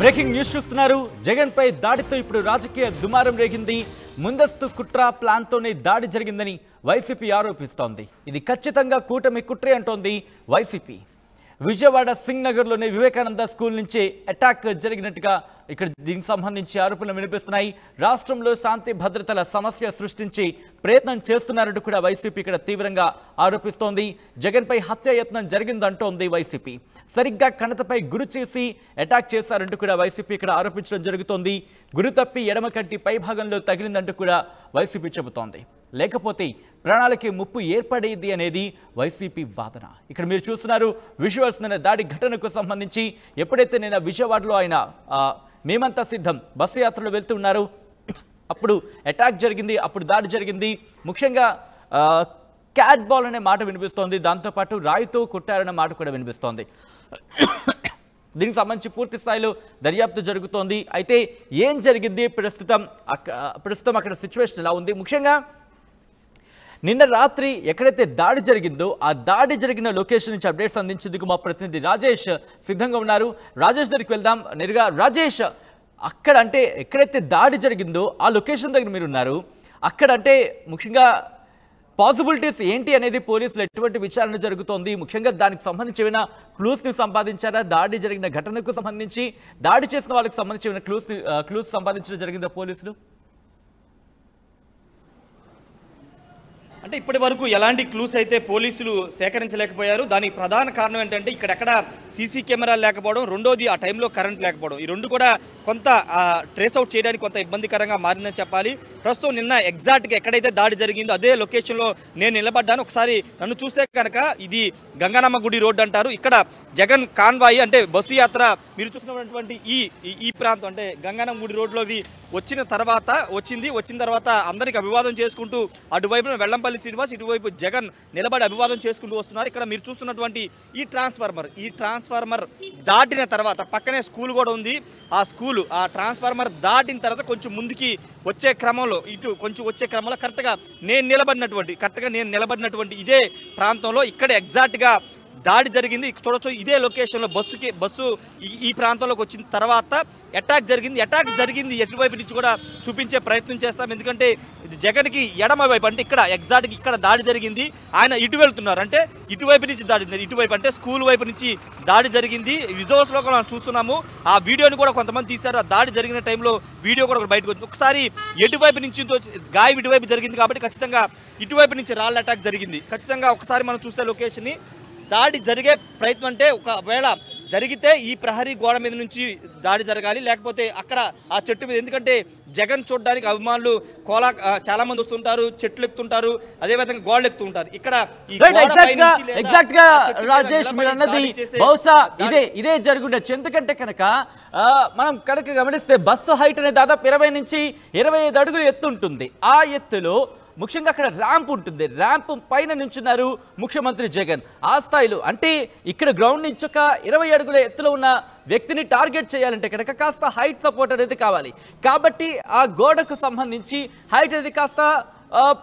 Breaking news చూస్తున్నారు. జగన్ పై దాడితో ఇప్పుడు రాజకీయ దుమారం రేగింది. ముందస్తు కుట్ర ప్లాన్ తోనే దాడి జరిగిందని వైసీపీ ఆరోపిస్తోంది. ఇది ఖచ్చితంగా కూటమి కుట్రే అంటోంది వైసీపీ. విజయవాడ సింగ్ నగర్లోని వివేకానంద స్కూల్ నుంచి అటాక్ జరిగినట్టుగా ఇక్కడ దీనికి సంబంధించి ఆరోపణలు వినిపిస్తున్నాయి. రాష్ట్రంలో శాంతి భద్రతల సమస్య సృష్టించి ప్రయత్నం చేస్తున్నారంటూ కూడా వైసీపీ ఇక్కడ తీవ్రంగా ఆరోపిస్తోంది. జగన్పై హత్యాయత్నం జరిగిందంటోంది వైసీపీ. సరిగ్గా కణతపై గురి చేసి అటాక్ చేశారంటూ కూడా వైసీపీ ఇక్కడ ఆరోపించడం జరుగుతోంది. గురి తప్పి ఎడమ కంటి పై భాగంలో తగిలిందంటూ కూడా వైసీపీ చెబుతోంది. లేకపోతే ప్రాణాలకి ముప్పు ఏర్పడేది అనేది వైసీపీ వాదన. ఇక్కడ మీరు చూస్తున్నారు విజువల్స్. నిన్న దాడి ఘటనకు సంబంధించి ఎప్పుడైతే నిన్న విజయవాడలో ఆయన మేమంతా సిద్ధం బస్సు యాత్రలో వెళ్తున్నారు, అప్పుడు అటాక్ జరిగింది, అప్పుడు దాడి జరిగింది. ముఖ్యంగా క్యాట్ బాల్ అనే మాట వినిపిస్తోంది. దాంతోపాటు రాయితో కొట్టారనే మాట కూడా వినిపిస్తోంది. దీనికి సంబంధించి పూర్తి స్థాయిలో దర్యాప్తు జరుగుతోంది. అయితే ఏం జరిగింది, ప్రస్తుతం అక్కడ సిచ్యువేషన్ ఎలా ఉంది, ముఖ్యంగా నిన్న రాత్రి ఎక్కడైతే దాడి జరిగిందో ఆ దాడి జరిగిన లొకేషన్ నుంచి అప్డేట్స్ అందించేందుకు మా ప్రతినిధి రాజేష్ సిద్ధంగా ఉన్నారు. రాజేష్ దగ్గరికి వెళ్దాం నేరుగా. రాజేష్, అక్కడ అంటే ఎక్కడైతే దాడి జరిగిందో ఆ లొకేషన్ దగ్గర మీరు ఉన్నారు. అక్కడ అంటే ముఖ్యంగా పాసిబిలిటీస్ ఏంటి అనేది పోలీసులు ఎటువంటి విచారణ జరుగుతోంది, ముఖ్యంగా దానికి సంబంధించి ఏమైనా క్లూస్ని సంపాదించారా? దాడి జరిగిన ఘటనకు సంబంధించి దాడి చేసిన వాళ్ళకి సంబంధించి ఏమైనా క్లూస్ సంపాదించడం జరిగిందా పోలీసులు? అంటే ఇప్పటి వరకు ఎలాంటి క్లూస్ అయితే పోలీసులు సేకరించలేకపోయారు. దానికి ప్రధాన కారణం ఏంటంటే ఇక్కడెక్కడ సీసీ కెమెరాలు లేకపోవడం, రెండోది ఆ టైంలో కరెంట్ లేకపోవడం. ఈ రెండు కూడా కొంత ట్రేస్ అవుట్ చేయడానికి కొంత ఇబ్బందికరంగా మారిందని చెప్పాలి. ప్రస్తుతం నిన్న ఎగ్జాక్ట్గా ఎక్కడైతే దాడి జరిగిందో అదే లొకేషన్లో నేను నిలబడ్డాను. ఒకసారి నన్ను చూస్తే కనుక ఇది గంగానమ్మ గుడి రోడ్డు అంటారు. ఇక్కడ జగన్ కాన్వాయి అంటే బస్సు యాత్ర మీరు చూసినటువంటి ఈ ప్రాంతం అంటే గంగానమ్మ గుడి రోడ్లోకి వచ్చిన తర్వాత అందరికి అభివాదం చేసుకుంటూ అటువైపున వెల్లంపల్లి శ్రీనివాస్, ఇటువైపు జగన్ నిలబడి అభివాదం చేసుకుంటూ వస్తున్నారు. ఇక్కడ మీరు చూస్తున్నటువంటి ఈ ట్రాన్స్ఫార్మర్ దాటిన తర్వాత పక్కనే స్కూల్ కూడా ఉంది. ఆ ట్రాన్స్ఫార్మర్ దాటిన తర్వాత కొంచెం ముందుకి వచ్చే క్రమంలో కరెక్ట్గా నేను నిలబడినటువంటి ఇదే ప్రాంతంలో ఇక్కడ ఎగ్జాక్ట్గా దాడి జరిగింది. చూడొచ్చు ఇదే లొకేషన్లో బస్సు ఈ ప్రాంతంలోకి వచ్చిన తర్వాత అటాక్ జరిగింది. ఎటువైపు నుంచి కూడా చూపించే ప్రయత్నం చేస్తాం. ఎందుకంటే జగన్కి ఎడమ వైపు అంటే ఎగ్జాక్ట్గా ఇక్కడ దాడి జరిగింది. ఆయన ఇటు వెళ్తున్నారు, అంటే ఇటువైపు నుంచి దాడి జరిగింది. ఇటువైపు అంటే స్కూల్ వైపు నుంచి దాడి జరిగింది. విజువల్స్లో కూడా మనం చూస్తున్నాము. ఆ వీడియోని కూడా కొంతమంది తీశారు. ఆ దాడి జరిగిన టైంలో వీడియో కూడా బయటకు వచ్చింది. ఒకసారి ఎటువైపు నుంచి గాయం ఇటువైపు జరిగింది కాబట్టి ఖచ్చితంగా ఇటువైపు నుంచి రాళ్ళ అటాక్ జరిగింది. ఖచ్చితంగా ఒకసారి మనం చూస్తే లొకేషన్ని దాడి జరిగే ప్రయత్నం అంటే ఒకవేళ జరిగితే ఈ ప్రహరీ గోడ మీద నుంచి దాడి జరగాలి, లేకపోతే అక్కడ ఆ చెట్టు మీద. ఎందుకంటే జగన్ చూడడానికి అభిమానులు చాలా మంది వస్తుంటారు, చెట్లు ఎక్కుతుంటారు, అదేవిధంగా గోడలు ఎక్కుతుంటారు. ఇక్కడ రాజేష్ మీరు అన్నది బహుశా ఇదే జరుగుండొచ్చు. ఎందుకంటే కనుక మనం కనుక గమనిస్తే బస్సు హైట్ అనేది దాదాపు 20 నుంచి 25 అడుగులు ఎత్తు ఉంటుంది. ఆ ఎత్తులో ముఖ్యంగా అక్కడ ర్యాంప్ ఉంటుంది. ర్యాంప్ పైన నుంచున్నారు ముఖ్యమంత్రి జగన్. ఆ స్థాయిలో అంటే ఇక్కడ గ్రౌండ్ నుంచి ఒక 20 అడుగుల ఎత్తులో ఉన్న వ్యక్తిని టార్గెట్ చేయాలంటే కనుక కాస్త హైట్ సపోర్ట్ అనేది కావాలి. కాబట్టి ఆ గోడకు సంబంధించి హైట్ అనేది కాస్త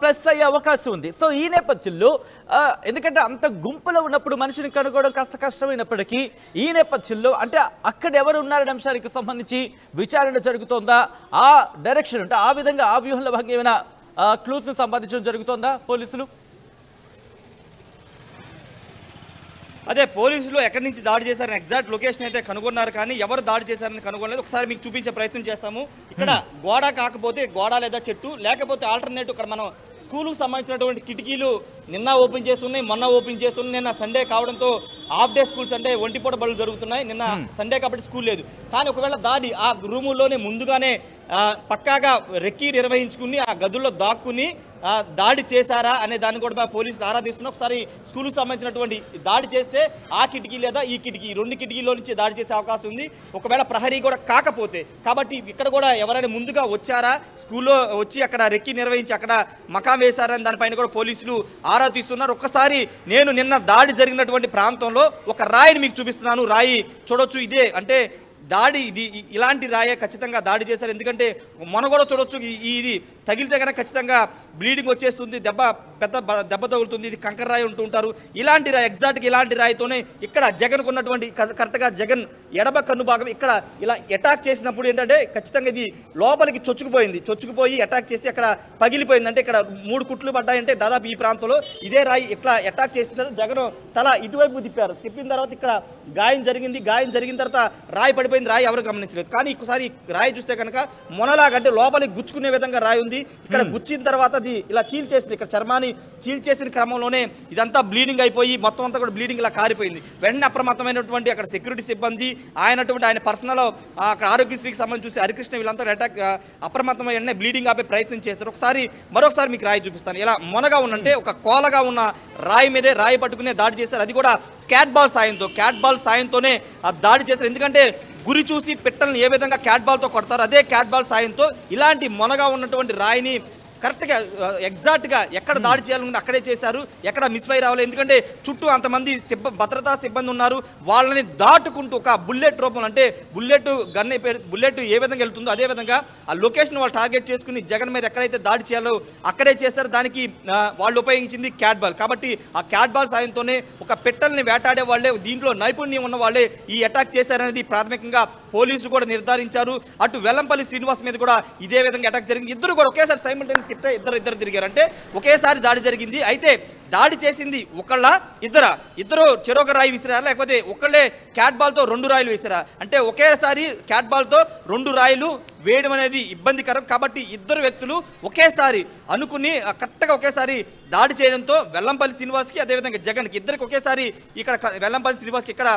ప్లస్ అయ్యే అవకాశం ఉంది. సో ఈ నేపథ్యంలో ఎందుకంటే అంత గుంపులో ఉన్నప్పుడు మనిషిని కనుగొనడం కాస్త కష్టమైనప్పటికీ ఈ నేపథ్యంలో అంటే అక్కడ ఎవరు ఉన్నారనే అంశానికి సంబంధించి విచారణ జరుగుతోందా? ఆ డైరెక్షన్ అంటే ఆ విధంగా ఆ వ్యూహంలో భాగంగా ఏమైనా క్లూస్ని సంపాదించడం జరుగుతోందా పోలీసులు? అదే పోలీసులు ఎక్కడి నుంచి దాడి చేశారని ఎగ్జాక్ట్ లొకేషన్ అయితే కనుగొన్నారు, కానీ ఎవరు దాడి చేశారని కనుగొనలేదు. ఒకసారి మీకు చూపించే ప్రయత్నం చేస్తాము. ఇక్కడ గోడ కాకపోతే గోడ లేదా చెట్టు, లేకపోతే ఆల్టర్నేటివ్ ఇక్కడ మనం స్కూలుకు సంబంధించినటువంటి కిటికీలు నిన్న ఓపెన్ చేస్తున్నాయి, మొన్న ఓపెన్ చేస్తున్నాయి. నిన్న సండే కావడంతో హాఫ్ డే స్కూల్స్ అంటే ఒంటిపూట బడులు జరుగుతున్నాయి. నిన్న సండే కాబట్టి స్కూల్ లేదు. కానీ ఒకవేళ దాడి ఆ రూముల్లోనే ముందుగానే పక్కాగా రెక్కీ నిర్వహించుకుని ఆ గదుల్లో దాక్కుని దాడి చేశారా అనే దాన్ని కూడా పోలీసులు ఆరాధిస్తున్నారు. ఒకసారి స్కూల్కి సంబంధించినటువంటి దాడి చేస్తే ఆ కిటికీ లేదా ఈ కిటికీ 2 కిటికీలో నుంచి దాడి చేసే అవకాశం ఉంది. ఒకవేళ ప్రహరీ కూడా కాకపోతే, కాబట్టి ఇక్కడ కూడా ఎవరైనా ముందుగా వచ్చారా, స్కూల్లో వచ్చి అక్కడ రెక్కీ నిర్వహించి అక్కడ మకాం వేశారని దానిపైన కూడా పోలీసులు ఆరా తీస్తున్నారు. ఒక్కసారి నేను నిన్న దాడి జరిగినటువంటి ప్రాంతంలో ఒక రాయిని మీకు చూపిస్తున్నాను. రాయి చూడొచ్చు, ఇదే అంటే దాడి ఇలాంటి రాయే ఖచ్చితంగా దాడి చేశారు. ఎందుకంటే మొన్న కూడా చూడొచ్చు ఇది తగిలితే కనుక ఖచ్చితంగా బ్లీడింగ్ వచ్చేస్తుంది, దెబ్బ తగులుతుంది. ఇది కంకర రాయి ఉంటారు. ఇలాంటి రాయి ఎగ్జాక్ట్గా ఇలాంటి రాయితోనే ఇక్కడ జగన్కు ఉన్నటువంటి కరెక్ట్గా జగన్ ఎడమ కన్ను భాగం ఇక్కడ ఇలా అటాక్ చేసినప్పుడు ఏంటంటే ఖచ్చితంగా ఇది లోపలికి చొచ్చుకుపోయి అటాక్ చేసి అక్కడ పగిలిపోయింది. అంటే ఇక్కడ 3 కుట్లు పడ్డాయంటే దాదాపు ఈ ప్రాంతంలో ఇదే రాయి ఇట్లా అటాక్ చేస్తున్నారు. జగన్ తల ఇటువైపు తిప్పిన తర్వాత ఇక్కడ గాయం జరిగిన తర్వాత రాయి పడిపోయింది. రాయి ఎవరు గమనించలేదు. కానీ ఒకసారి రాయి చూస్తే కనుక మొనలాగంటే లోపలికి గుచ్చుకునే విధంగా రాయి ఉంది. ఇక్కడ గుచ్చిన తర్వాత అది ఇలా చీల్చేసింది. ఇక్కడ చర్మాన్ని చీల్చేసిన క్రమంలోనే ఇదంతా బ్లీడింగ్ అయిపోయి మొత్తం అంతా కూడా బ్లీడింగ్ ఇలా కారిపోయింది. వెంటనే అప్రమత్తమైనటువంటి అక్కడ సెక్యూరిటీ సిబ్బంది ఆయన పర్సనల్ అక్కడ ఆరోగ్యశ్రీకి సంబంధించి చూసి హరికృష్ణ వీళ్ళంతా అప్రమత్తమై వెంటనే బ్లీడింగ్ ఆపే ప్రయత్నం చేస్తారు. మరొకసారి మీకు రాయి చూపిస్తాను. ఇలా మొనగా ఉన్నంటే ఒక కోలగా ఉన్న రాయి మీదే రాయి పట్టుకునే దాడి చేశారు. అది కూడా క్యాట్ బాల్ సాయంతోనే దాడి చేశారు. ఎందుకంటే గురి చూసి పిట్టలను ఏ విధంగా క్యాట్ బాల్తో కొడతారు అదే క్యాట్ బాల్ సాయంతో ఇలాంటి మొనగా ఉన్నటువంటి రాయిని కరెక్ట్గా ఎగ్జాక్ట్గా ఎక్కడ దాడి చేయాలనుకుంటే అక్కడే చేశారు. ఎక్కడ మిస్ఫైర్ అవ్వలేదు. ఎందుకంటే చుట్టూ అంతమంది భద్రతా సిబ్బంది ఉన్నారు. వాళ్ళని దాటుకుంటూ ఒక బుల్లెట్ రూపంలో అంటే బుల్లెట్ ఏ విధంగా వెళ్తుందో అదే విధంగా ఆ లొకేషన్ వాళ్ళు టార్గెట్ చేసుకుని జగన్ మీద ఎక్కడైతే దాడి చేయాలో అక్కడే చేస్తారు. దానికి వాళ్ళు ఉపయోగించింది క్యాట్ బాల్. కాబట్టి ఆ క్యాట్ బాల్ సాయంతోనే ఒక పిట్టల్ని వేటాడే వాళ్ళే దీంట్లో నైపుణ్యం ఉన్న వాళ్ళే ఈ అటాక్ చేశారనేది ప్రాథమికంగా పోలీసులు కూడా నిర్ధారించారు. అటు వెల్లంపల్లి శ్రీనివాస్ మీద కూడా ఇదే విధంగా అటాక్ జరిగింది. ఇద్దరు కూడా ఒకేసారి సైమల్టేనియస్ ఇద్దరు తిరిగారు. అంటే ఒకేసారి దాడి జరిగింది. అయితే దాడి చేసింది ఇద్దరు చెరొక రాయి విసిరారా లేకపోతే ఒకళ్ళే క్యాట్ బాల్తో 2 రాయిలు విసిరా అంటే ఒకేసారి క్యాట్ బాల్తో 2 రాయిలు వేయడం అనేది ఇబ్బందికరం. కాబట్టి ఇద్దరు వ్యక్తులు ఒకేసారి అనుకుని కరెక్ట్గా ఒకేసారి దాడి చేయడంతో వెల్లంపల్లి శ్రీనివాస్కి అదేవిధంగా జగన్కి ఇద్దరికి ఒకేసారి ఇక్కడ వెల్లంపల్లి శ్రీనివాస్కి ఇక్కడ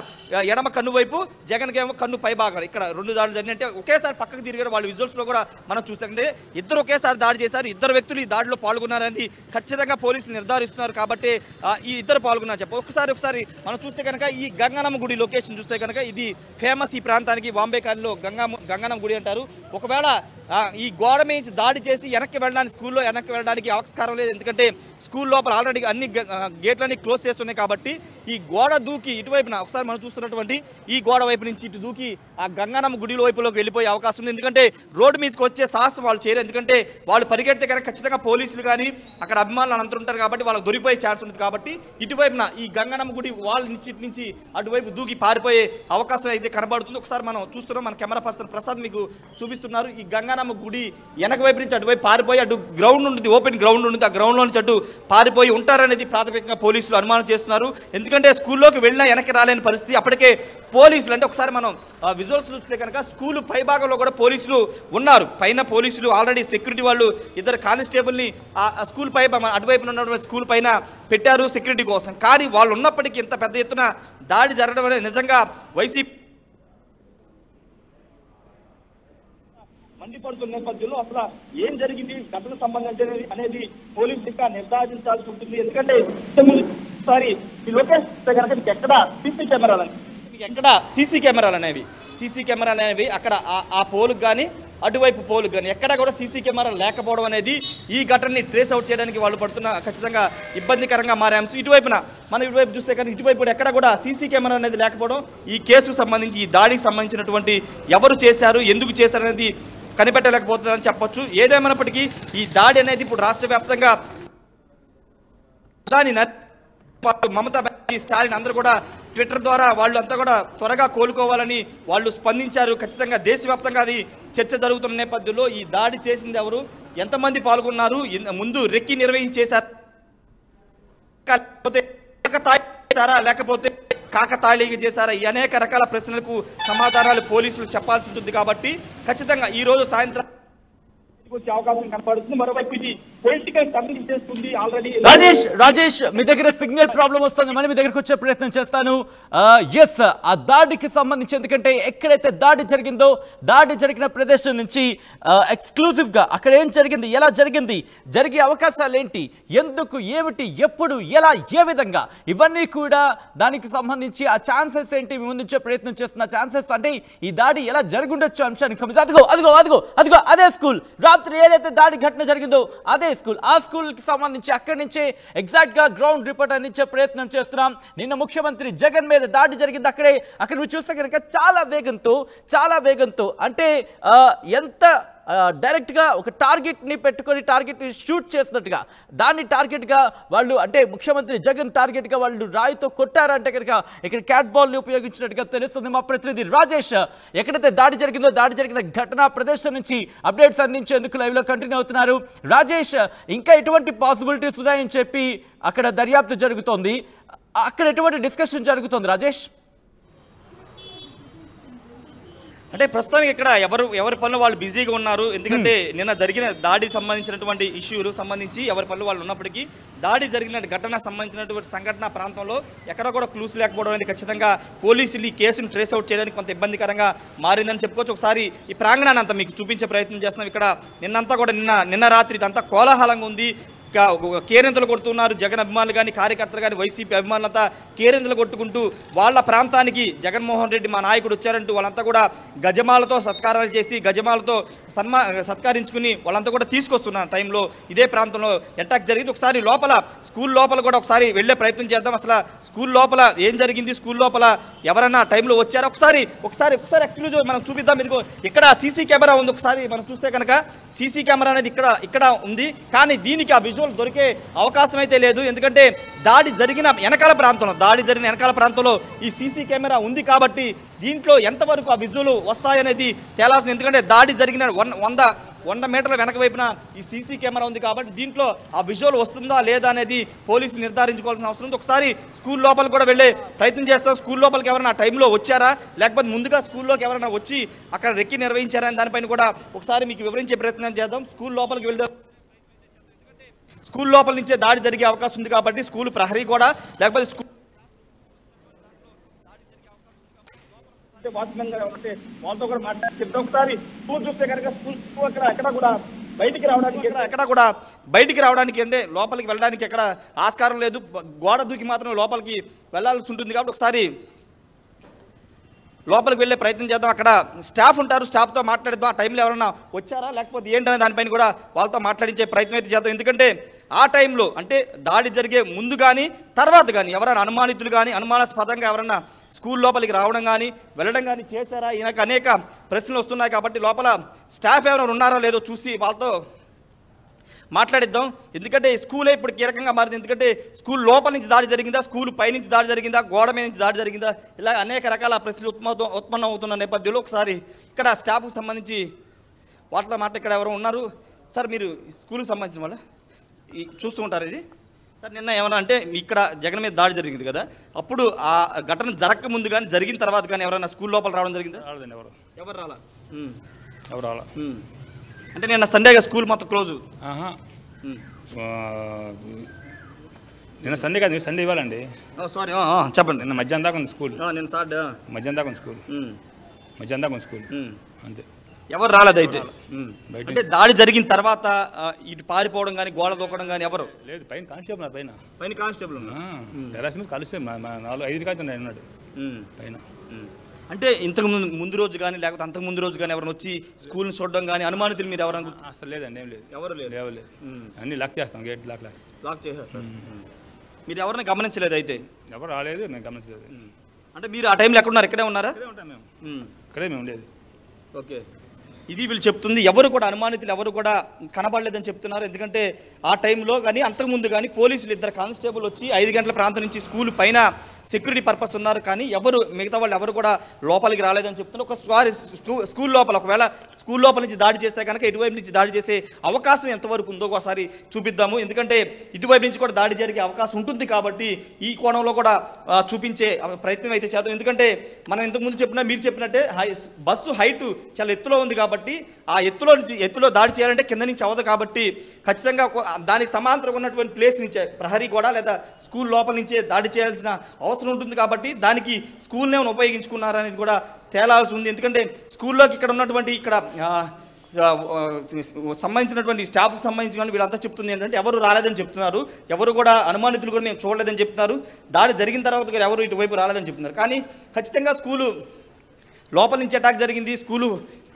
ఎడమ కన్ను వైపు జగన్కి ఏమో కన్ను పై భాగం ఇక్కడ 2 దాడులు జరిగినాయి. అంటే ఒకేసారి పక్కకు తిరిగారు. వాళ్ళు విజువల్స్లో కూడా మనం చూస్తుంటే ఇద్దరు ఒకేసారి దాడి చేశారు. ఇద్దరు వ్యక్తులు ఈ దాడిలో పాల్గొన్నారని ఖచ్చితంగా పోలీసులు నిర్ధారిస్తున్నారు. కాబట్టి ఈ ఇద్దరు పాల్గొన్నారు చెప్ప ఒకసారి మనం చూస్తే కనుక ఈ గంగనమ్మ గుడి లొకేషన్ చూస్తే కనుక ఇది ఫేమస్ ఈ ప్రాంతానికి. బాంబే కాలనీలో గంగనమ్మ గుడి అంటారు. ఒకవేళ ఈ గోడ మీద దాడి చేసి స్కూల్లో వెనక్కి వెళ్ళడానికి ఆస్కారం లేదు. ఎందుకంటే స్కూల్ లోపల ఆల్రెడీ అన్ని గేట్లన్నీ క్లోజ్ చేస్తున్నాయి. కాబట్టి ఈ గోడ దూకి ఇటువైపున ఒకసారి మనం చూస్తున్నటువంటి ఈ గోడ వైపు నుంచి ఇటు దూకి ఆ గంగనమ్మ గుడి వైపులోకి వెళ్ళిపోయే అవకాశం ఉంది. ఎందుకంటే రోడ్డు మీదకి వచ్చే సాహసం వాళ్ళు చేయరు. ఎందుకంటే వాళ్ళు పరిగెడితే కనుక ఖచ్చితంగా పోలీసులు కానీ అక్కడ అభిమానులు అంతా ఉంటారు. కాబట్టి వాళ్ళకి దొరికిపోయే ఛాన్స్ ఉంటుంది. కాబట్టి ఇటువైపున ఈ గంగనమ్మ గుడి వాళ్ళ నుంచి అటువైపు దూకి పారిపోయే అవకాశం అయితే కనబడుతుంది. ఒకసారి మనం చూస్తున్నాం. మన కెమెరా పర్సన్ ప్రసాద్ మీకు చూపిస్తున్నారు. ఈ గంగనమ్మ గుడి వెనక వైపు నుంచి అటువైపు పారిపోయి అటు గ్రౌండ్ ఉంటుంది, ఓపెన్ గ్రౌండ్ ఉంటుంది. ఆ గ్రౌండ్లో నుంచి అటు పారిపోయి ఉంటారనేది ప్రాథమికంగా పోలీసులు అనుమానం చేస్తున్నారు. ఎందుకంటే స్కూల్లోకి వెళ్ళినా వెనక్కి రాలేని పరిస్థితి. అప్పటికే పోలీసులు అంటే ఒకసారి మనం విజువల్స్ చూస్తే కనుక స్కూల్ పై భాగంలో కూడా పోలీసులు ఉన్నారు. పైన పోలీసులు ఆల్రెడీ సెక్యూరిటీ వాళ్ళు ఇద్దరు కానిస్టేబుల్ని ఆ స్కూల్ పై అటువైపు ఉన్నటువంటి స్కూల్ పైన పెట్టారు సెక్యూరిటీ కోసం. కానీ వాళ్ళు ఉన్నప్పటికీ ఇంత పెద్ద ఎత్తున దాడి జరగడం అనేది నిజంగా వైసీపీ మండిపడుతున్న నేపథ్యంలో అసలు ఏం జరిగింది ఘటన సంబంధించి అనేది పోలీసు ఇంకా నిర్ధారించాల్సి ఉంటుంది. ఎందుకంటే ఈ లొకేషన్ కనుక ఎక్కడ సీసీ కెమెరాలు అనేవి అక్కడ ఆ పోలుకు కానీ అటువైపు పోలుకు కానీ ఎక్కడ కూడా సీసీ కెమెరా లేకపోవడం అనేది ఈ ఘటనని ట్రేస్ అవుట్ చేయడానికి వాళ్ళు పడుతున్న ఖచ్చితంగా ఇబ్బందికరంగా మారే అంశం. మనం ఇటువైపు చూస్తే కానీ ఇటువైపు ఎక్కడ కూడా సీసీ కెమెరా అనేది లేకపోవడం ఈ కేసుకు సంబంధించి ఈ దాడికి సంబంధించినటువంటి ఎవరు చేశారు ఎందుకు చేశారు అనేది కనిపెట్టలేకపోతుందని చెప్పొచ్చు. ఏదేమైనప్పటికీ ఈ దాడి అనేది ఇప్పుడు రాష్ట్ర వ్యాప్తంగా మమతా బెనర్జీ స్టాలిన్ అందరూ కూడా ట్విట్టర్ ద్వారా వాళ్ళు అంతా కూడా త్వరగా కోలుకోవాలని వాళ్ళు స్పందించారు. ఖచ్చితంగా దేశవ్యాప్తంగా అది చర్చ జరుగుతున్న నేపథ్యంలో ఈ దాడి చేసింది ఎవరు, ఎంతమంది పాల్గొన్నారు, ముందు రెక్కి నిర్వహించేశారు లేకపోతే కాకతాళీగా చేశారా, ఈ అనేక రకాల ప్రశ్నలకు సమాధానాలు పోలీసులు చెప్పాల్సి ఉంటుంది. కాబట్టి ఖచ్చితంగా ఈ రోజు సాయంత్రం వచ్చే అవకాశం కనపడుతుంది. మరోవైపు ఇది పొలిటికల్ టర్నింగ్ చేస్తుంది. ఆల్రెడీ రాజేష్ మీ దగ్గర సిగ్నల్ ప్రాబ్లం వస్తుంది, మళ్ళీ మీ దగ్గరకు వచ్చే ప్రయత్నం చేస్తాను. ఎస్, ఆ దాడికి సంబంధించి ఎందుకంటే ఎక్కడైతే దాడి జరిగిందో దాడి జరిగిన ప్రదేశం నుంచి ఎక్స్క్లూజివ్ గా అక్కడ ఏం జరిగింది, ఎలా జరిగింది, జరిగే అవకాశాలు ఏంటి, ఎందుకు, ఏమిటి, ఎప్పుడు, ఎలా, ఏ విధంగా, ఇవన్నీ కూడా దానికి సంబంధించి ఆ ఛాన్సెస్ ఏంటి ముందుంచే ప్రయత్నం చేస్తున్న ఛాన్సెస్ అంటే ఈ దాడి ఎలా జరుగుండొచ్చు అంశానికి సంబంధించి అదిగో అదే స్కూల్ రాత్రి ఏదైతే దాడి ఘటన జరిగిందో అదే స్కూల్, ఆ స్కూల్ కి సంబంధించి అక్కడి నుంచే ఎగ్జాక్ట్ గా గ్రౌండ్ రిపోర్ట్ అందించే ప్రయత్నం చేస్తున్నాం. నిన్న ముఖ్యమంత్రి జగన్ మీద దాడి జరిగింది అక్కడ చూస్తే కనుక చాలా వేగంతో అంటే ఎంత డైరెక్ట్గా ఒక టార్గెట్ని పెట్టుకొని టార్గెట్ని షూట్ చేసినట్టుగా దాన్ని టార్గెట్గా వాళ్ళు అంటే ముఖ్యమంత్రి జగన్ టార్గెట్గా వాళ్ళు రాయితో కొట్టారంటే కనుక ఇక్కడ క్యాట్ బాల్ని ఉపయోగించినట్టుగా తెలుస్తుంది. మా ప్రతినిధి రాజేష్ ఎక్కడైతే దాడి జరిగిందో దాడి జరిగిన ఘటనా ప్రదేశం నుంచి అప్డేట్స్ అందించేందుకు లైవ్లో కంటిన్యూ అవుతున్నారు. రాజేష్, ఇంకా ఎటువంటి పాసిబిలిటీస్ ఉన్నాయని చెప్పి అక్కడ దర్యాప్తు జరుగుతోంది, అక్కడ ఎటువంటి డిస్కషన్ జరుగుతోంది రాజేష్? అంటే ప్రస్తుతానికి ఇక్కడ ఎవరి పనులు వాళ్ళు బిజీగా ఉన్నారు. ఎందుకంటే నిన్న జరిగిన దాడికి సంబంధించినటువంటి ఇష్యూలు సంబంధించి ఎవరి పనులు వాళ్ళు ఉన్నప్పటికీ దాడి జరిగిన ఘటన సంబంధించినటువంటి సంఘటన ప్రాంతంలో ఎక్కడ కూడా క్లూస్ లేకపోవడం అనేది ఖచ్చితంగా పోలీసులు ఈ కేసును ట్రేస్ అవుట్ చేయడానికి కొంత ఇబ్బందికరంగా మారిందని చెప్పుకోవచ్చు. ఒకసారి ఈ ప్రాంగణాన్ని అంతా మీకు చూపించే ప్రయత్నం చేస్తున్నాం. ఇక్కడ నిన్నంతా కూడా నిన్న రాత్రి ఇదంతా కోలాహలంగా ఉంది. కేరింతలు కొడుతున్నారు జగన్ అభిమానులు కానీ కార్యకర్తలు కానీ వైసీపీ అభిమానులంతా కేరింతలు కొట్టుకుంటూ వాళ్ళ ప్రాంతానికి జగన్మోహన్ రెడ్డి మా నాయకుడు వచ్చారంటూ వాళ్ళంతా కూడా గజమాలతో సత్కారాలు చేసి గజమాలతో సత్కరించుకుని వాళ్ళంతా కూడా తీసుకొస్తున్నారు టైంలో ఇదే ప్రాంతంలో అటాక్ జరిగింది. ఒకసారి లోపల స్కూల్ లోపల కూడా ఒకసారి వెళ్ళే ప్రయత్నం చేద్దాం. అసలు స్కూల్ లోపల ఏం జరిగింది, స్కూల్ లోపల ఎవరన్నా టైంలో వచ్చారా ఒకసారి ఎక్స్క్లూజివ్ మనం చూపిద్దాం. ఇదిగో ఇక్కడ సీసీ కెమెరా ఉంది. ఒకసారి మనం చూస్తే కనుక సీసీ కెమెరా అనేది ఇక్కడ ఉంది. కానీ దీనికి ఆ విజువల్ దొరికే అవకాశం అయితే లేదు. ఎందుకంటే దాడి జరిగిన వెనకాల ప్రాంతంలో ఈ సీసీ కెమెరా ఉంది కాబట్టి దీంట్లో ఎంతవరకు ఆ విజువల్ వస్తాయనేది తేలాల్సింది. ఎందుకంటే దాడి జరిగిన 100 మీటర్ల వెనక వైపున ఈ సీసీ కెమెరా ఉంది కాబట్టి దీంట్లో ఆ విజువల్ వస్తుందా లేదా అనేది పోలీసులు నిర్ధారించుకోవాల్సిన అవసరం ఉంది. ఒకసారి స్కూల్ లోపలికి కూడా వెళ్ళే ప్రయత్నం చేస్తాం. స్కూల్ లోపలికి ఎవరైనా టైంలో వచ్చారా లేకపోతే ముందుగా స్కూల్లోకి ఎవరైనా వచ్చి అక్కడ రెక్కి నిర్వహించారా అని దానిపైన కూడా ఒకసారి మీకు వివరించే ప్రయత్నం చేద్దాం. స్కూల్ లోపలికి వెళ్దాం. స్కూల్ లోపల నుంచే దాడి జరిగే అవకాశం ఉంది కాబట్టి స్కూల్ ప్రహరీ కూడా లేకపోతే స్కూల్ వాచ్మెన్ గారు ఒకటి వాళ్ళతో కూడా మాట్లాడి ఒకసారి స్కూల్ చూస్తే కనుక స్కూల్ ఎక్కడ కూడా బయటికి రావడానికి అంటే లోపలికి వెళ్ళడానికి ఎక్కడ ఆస్కారం లేదు. గోడ దూకి మాత్రం లోపలికి వెళ్ళాల్సి ఉంటుంది కాబట్టి ఒకసారి లోపలికి వెళ్ళే ప్రయత్నం చేద్దాం. అక్కడ స్టాఫ్ ఉంటారు, స్టాఫ్తో మాట్లాడిద్దాం. ఆ టైంలో ఎవరైనా వచ్చారా లేకపోతే ఏంటనే దానిపైన కూడా వాళ్ళతో మాట్లాడించే ప్రయత్నం అయితే చేద్దాం. ఎందుకంటే ఆ టైంలో అంటే దాడి జరిగే ముందు కానీ తర్వాత కానీ ఎవరైనా అనుమానితులు కానీ అనుమానాస్పదంగా ఎవరైనా స్కూల్ లోపలికి రావడం కానీ వెళ్ళడం కానీ చేశారా ఈయనకు అనేక ప్రశ్నలు వస్తున్నాయి. కాబట్టి లోపల స్టాఫ్ ఎవరైనా ఉన్నారో లేదో చూసి వాళ్ళతో మాట్లాడిద్దాం. ఎందుకంటే స్కూలే ఇప్పుడు కీలకంగా మారింది. ఎందుకంటే స్కూల్ లోపల నుంచి దాడి జరిగిందా, స్కూల్ పైనుంచి దాడి జరిగిందా, గోడ మీద నుంచి దాడి జరిగిందా, ఇలా అనేక రకాల ప్రశ్నలు ఉత్పన్నం అవుతున్న నేపథ్యంలో ఒకసారి ఇక్కడ స్టాఫ్కి సంబంధించి వాటితో ఇక్కడ ఎవరు ఉన్నారు సార్? మీరు స్కూల్కి సంబంధించిన వాళ్ళు చూస్తూ ఉంటారు ఇది సార్. నిన్న ఏమన్నా అంటే ఇక్కడ జగన్ మీద దాడి జరిగింది కదా, అప్పుడు ఆ ఘటన జరగక ముందు కానీ జరిగిన తర్వాత కానీ ఎవరైనా స్కూల్ లోపల రావడం జరిగిందా? ఎవరు రాలా? అంటే నిన్న సండేగా స్కూల్ మొత్తం క్లోజ్. నిన్న సండే కాదు, సండే ఇవ్వాలండి. సారీ చెప్పండి. నిన్న మధ్యాహ్నం దాకా ఉంది స్కూల్. నేను సార్ మధ్యాహ్నం దాకా ఉంది స్కూల్ అంతే. ఎవరు రాలేదు అయితే బయట. అంటే దాడి జరిగిన తర్వాత ఇటు పారిపోవడం కానీ గోడ దూకడం కానీ ఎవరు లేదు. పైన కానిస్టేబుల్ పైన కానిస్టేబుల్ టెర్రస్ మీద కలిస్తే 4-5 కాదు ఉన్నాడు పైన. అంటే ఇంతకు ముందు రోజు కానీ లేకపోతే అంతకు ముందు రోజు కానీ ఎవరైనా వచ్చి స్కూల్ని చూడడం కానీ అనుమానితులు మీరు ఎవరైనా? అసలు లేదండి, ఏం లేదు. ఎవరు లేదు. అన్ని లాక్ చేస్తాం, గేట్ లాక్ చేసేస్తాం. మీరు ఎవరైనా గమనించలేదు అయితే? ఎవరు రాలేదు, మేము గమనించలేదు. అంటే మీరు ఆ టైంలో ఎక్కడున్నారు? ఇక్కడే ఉన్నారా? ఇక్కడే మేము ఉండేది. ఓకే, ఇది వీళ్ళు చెప్తుంది. ఎవరు కూడా అనుమానితులు ఎవరు కూడా కనబడలేదని చెప్తున్నారు. ఎందుకంటే ఆ టైంలో కానీ అంతకుముందు కానీ పోలీసులు 2 కానిస్టేబుల్ వచ్చి 5 గంటల ప్రాంతం నుంచి స్కూల్ పైన సెక్యూరిటీ పర్పస్ ఉన్నారు. కానీ మిగతా వాళ్ళు ఎవరు కూడా లోపలికి రాలేదని చెప్తున్నారు. ఒకసారి స్కూల్ లోపల ఒకవేళ స్కూల్ లోపల నుంచి దాడి చేస్తే కనుక ఇటువైపు నుంచి దాడి చేసే అవకాశం ఎంతవరకు ఉందో ఒకసారి చూపిద్దాము. ఎందుకంటే ఇటువైపు నుంచి కూడా దాడి జరిగే అవకాశం ఉంటుంది కాబట్టి ఈ కోణంలో కూడా చూపించే ప్రయత్నం అయితే చేద్దాం. ఎందుకంటే మనం ఇంతకుముందు మీరు చెప్పినట్టే బస్సు హైట్ చాలా ఎత్తులో ఉంది కాబట్టి ఆ ఎత్తులో దాడి చేయాలంటే కింద నుంచి అవ్వదు కాబట్టి ఖచ్చితంగా దానికి సమాంతరంగా ఉన్నటువంటి ప్లేస్ నుంచే ప్రహరీ కూడా లేదా స్కూల్ లోపల నుంచే దాడి చేయాల్సిన అవసరం ఉంటుంది. కాబట్టి దానికి స్కూల్నే ఉపయోగించుకున్నారనేది కూడా తేలాల్సి ఉంది. ఎందుకంటే స్కూల్లోకి ఇక్కడ ఉన్నటువంటి సంబంధించినటువంటి స్టాఫ్కి సంబంధించి కానీ వీళ్ళంతా చెప్తుంది ఏంటంటే ఎవరు రాలేదని చెప్తున్నారు. ఎవరు కూడా అనుమానితులు కూడా మేము చూడలేదని చెప్తున్నారు. దాడి జరిగిన తర్వాత కూడా ఎవరు ఇటువైపు రాలేదని చెప్తున్నారు. కానీ ఖచ్చితంగా స్కూలు లోపల నుంచి అటాక్ జరిగింది, స్కూలు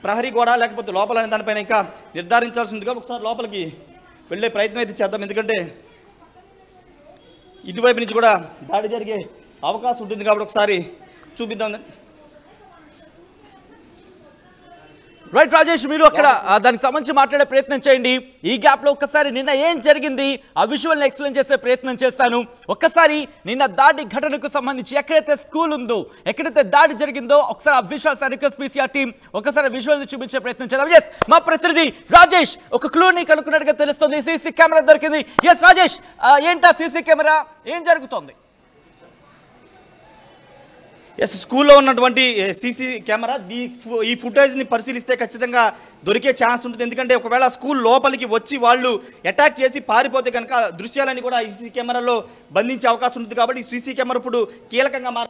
ప్రహరీ కూడా లేకపోతే లోపల అనే దానిపైన ఇంకా నిర్ధారించాల్సి ఉంది. కాబట్టి ఒకసారి లోపలికి వెళ్ళే ప్రయత్నం అయితే చేద్దాం. ఎందుకంటే ఇటువైపు నుంచి కూడా దాడి జరిగే అవకాశం ఉంటుంది కాబట్టి ఒకసారి చూపిద్దాం. రైట్ రాజేష్, మీరు అక్కడ దానికి సంబంధించి మాట్లాడే ప్రయత్నం చేయండి. ఈ గ్యాప్ లో ఒక్కసారి నిన్న ఏం జరిగింది ఆ విజువల్ ని ఎక్స్ప్లెయిన్ చేసే ప్రయత్నం చేస్తాను. ఒక్కసారి నిన్న దాడి ఘటనకు సంబంధించి ఎక్కడైతే స్కూల్ ఉందో, ఎక్కడైతే దాడి జరిగిందో ఒకసారి ఆ విజువల్స్ రిక్వెస్ట్ పీసీఆర్ టీం ఒకసారి విజువల్ ని చూపించే ప్రయత్నం చేద్దాం. ఎస్, మా ప్రతినిధి రాజేష్ ఒక క్లూని కనుక్కున్నట్టుగా తెలుస్తుంది. సీసీ కెమెరా దొరికింది. ఎస్ రాజేష్, ఏంటా సీసీ కెమెరా, ఏం జరుగుతోంది? ఎస్, స్కూల్లో ఉన్నటువంటి సీసీ కెమెరా ఈ ఫుటేజ్ని పరిశీలిస్తే ఖచ్చితంగా దొరికే ఛాన్స్ ఉంటుంది. ఎందుకంటే ఒకవేళ స్కూల్ లోపలికి వచ్చి వాళ్ళు అటాక్ చేసి పారిపోతే కనుక దృశ్యాలని కూడా ఈ సీసీ కెమెరాలో బంధించే అవకాశం ఉంటుంది. కాబట్టి ఈ సీసీ కెమెరా ఇప్పుడు కీలకంగా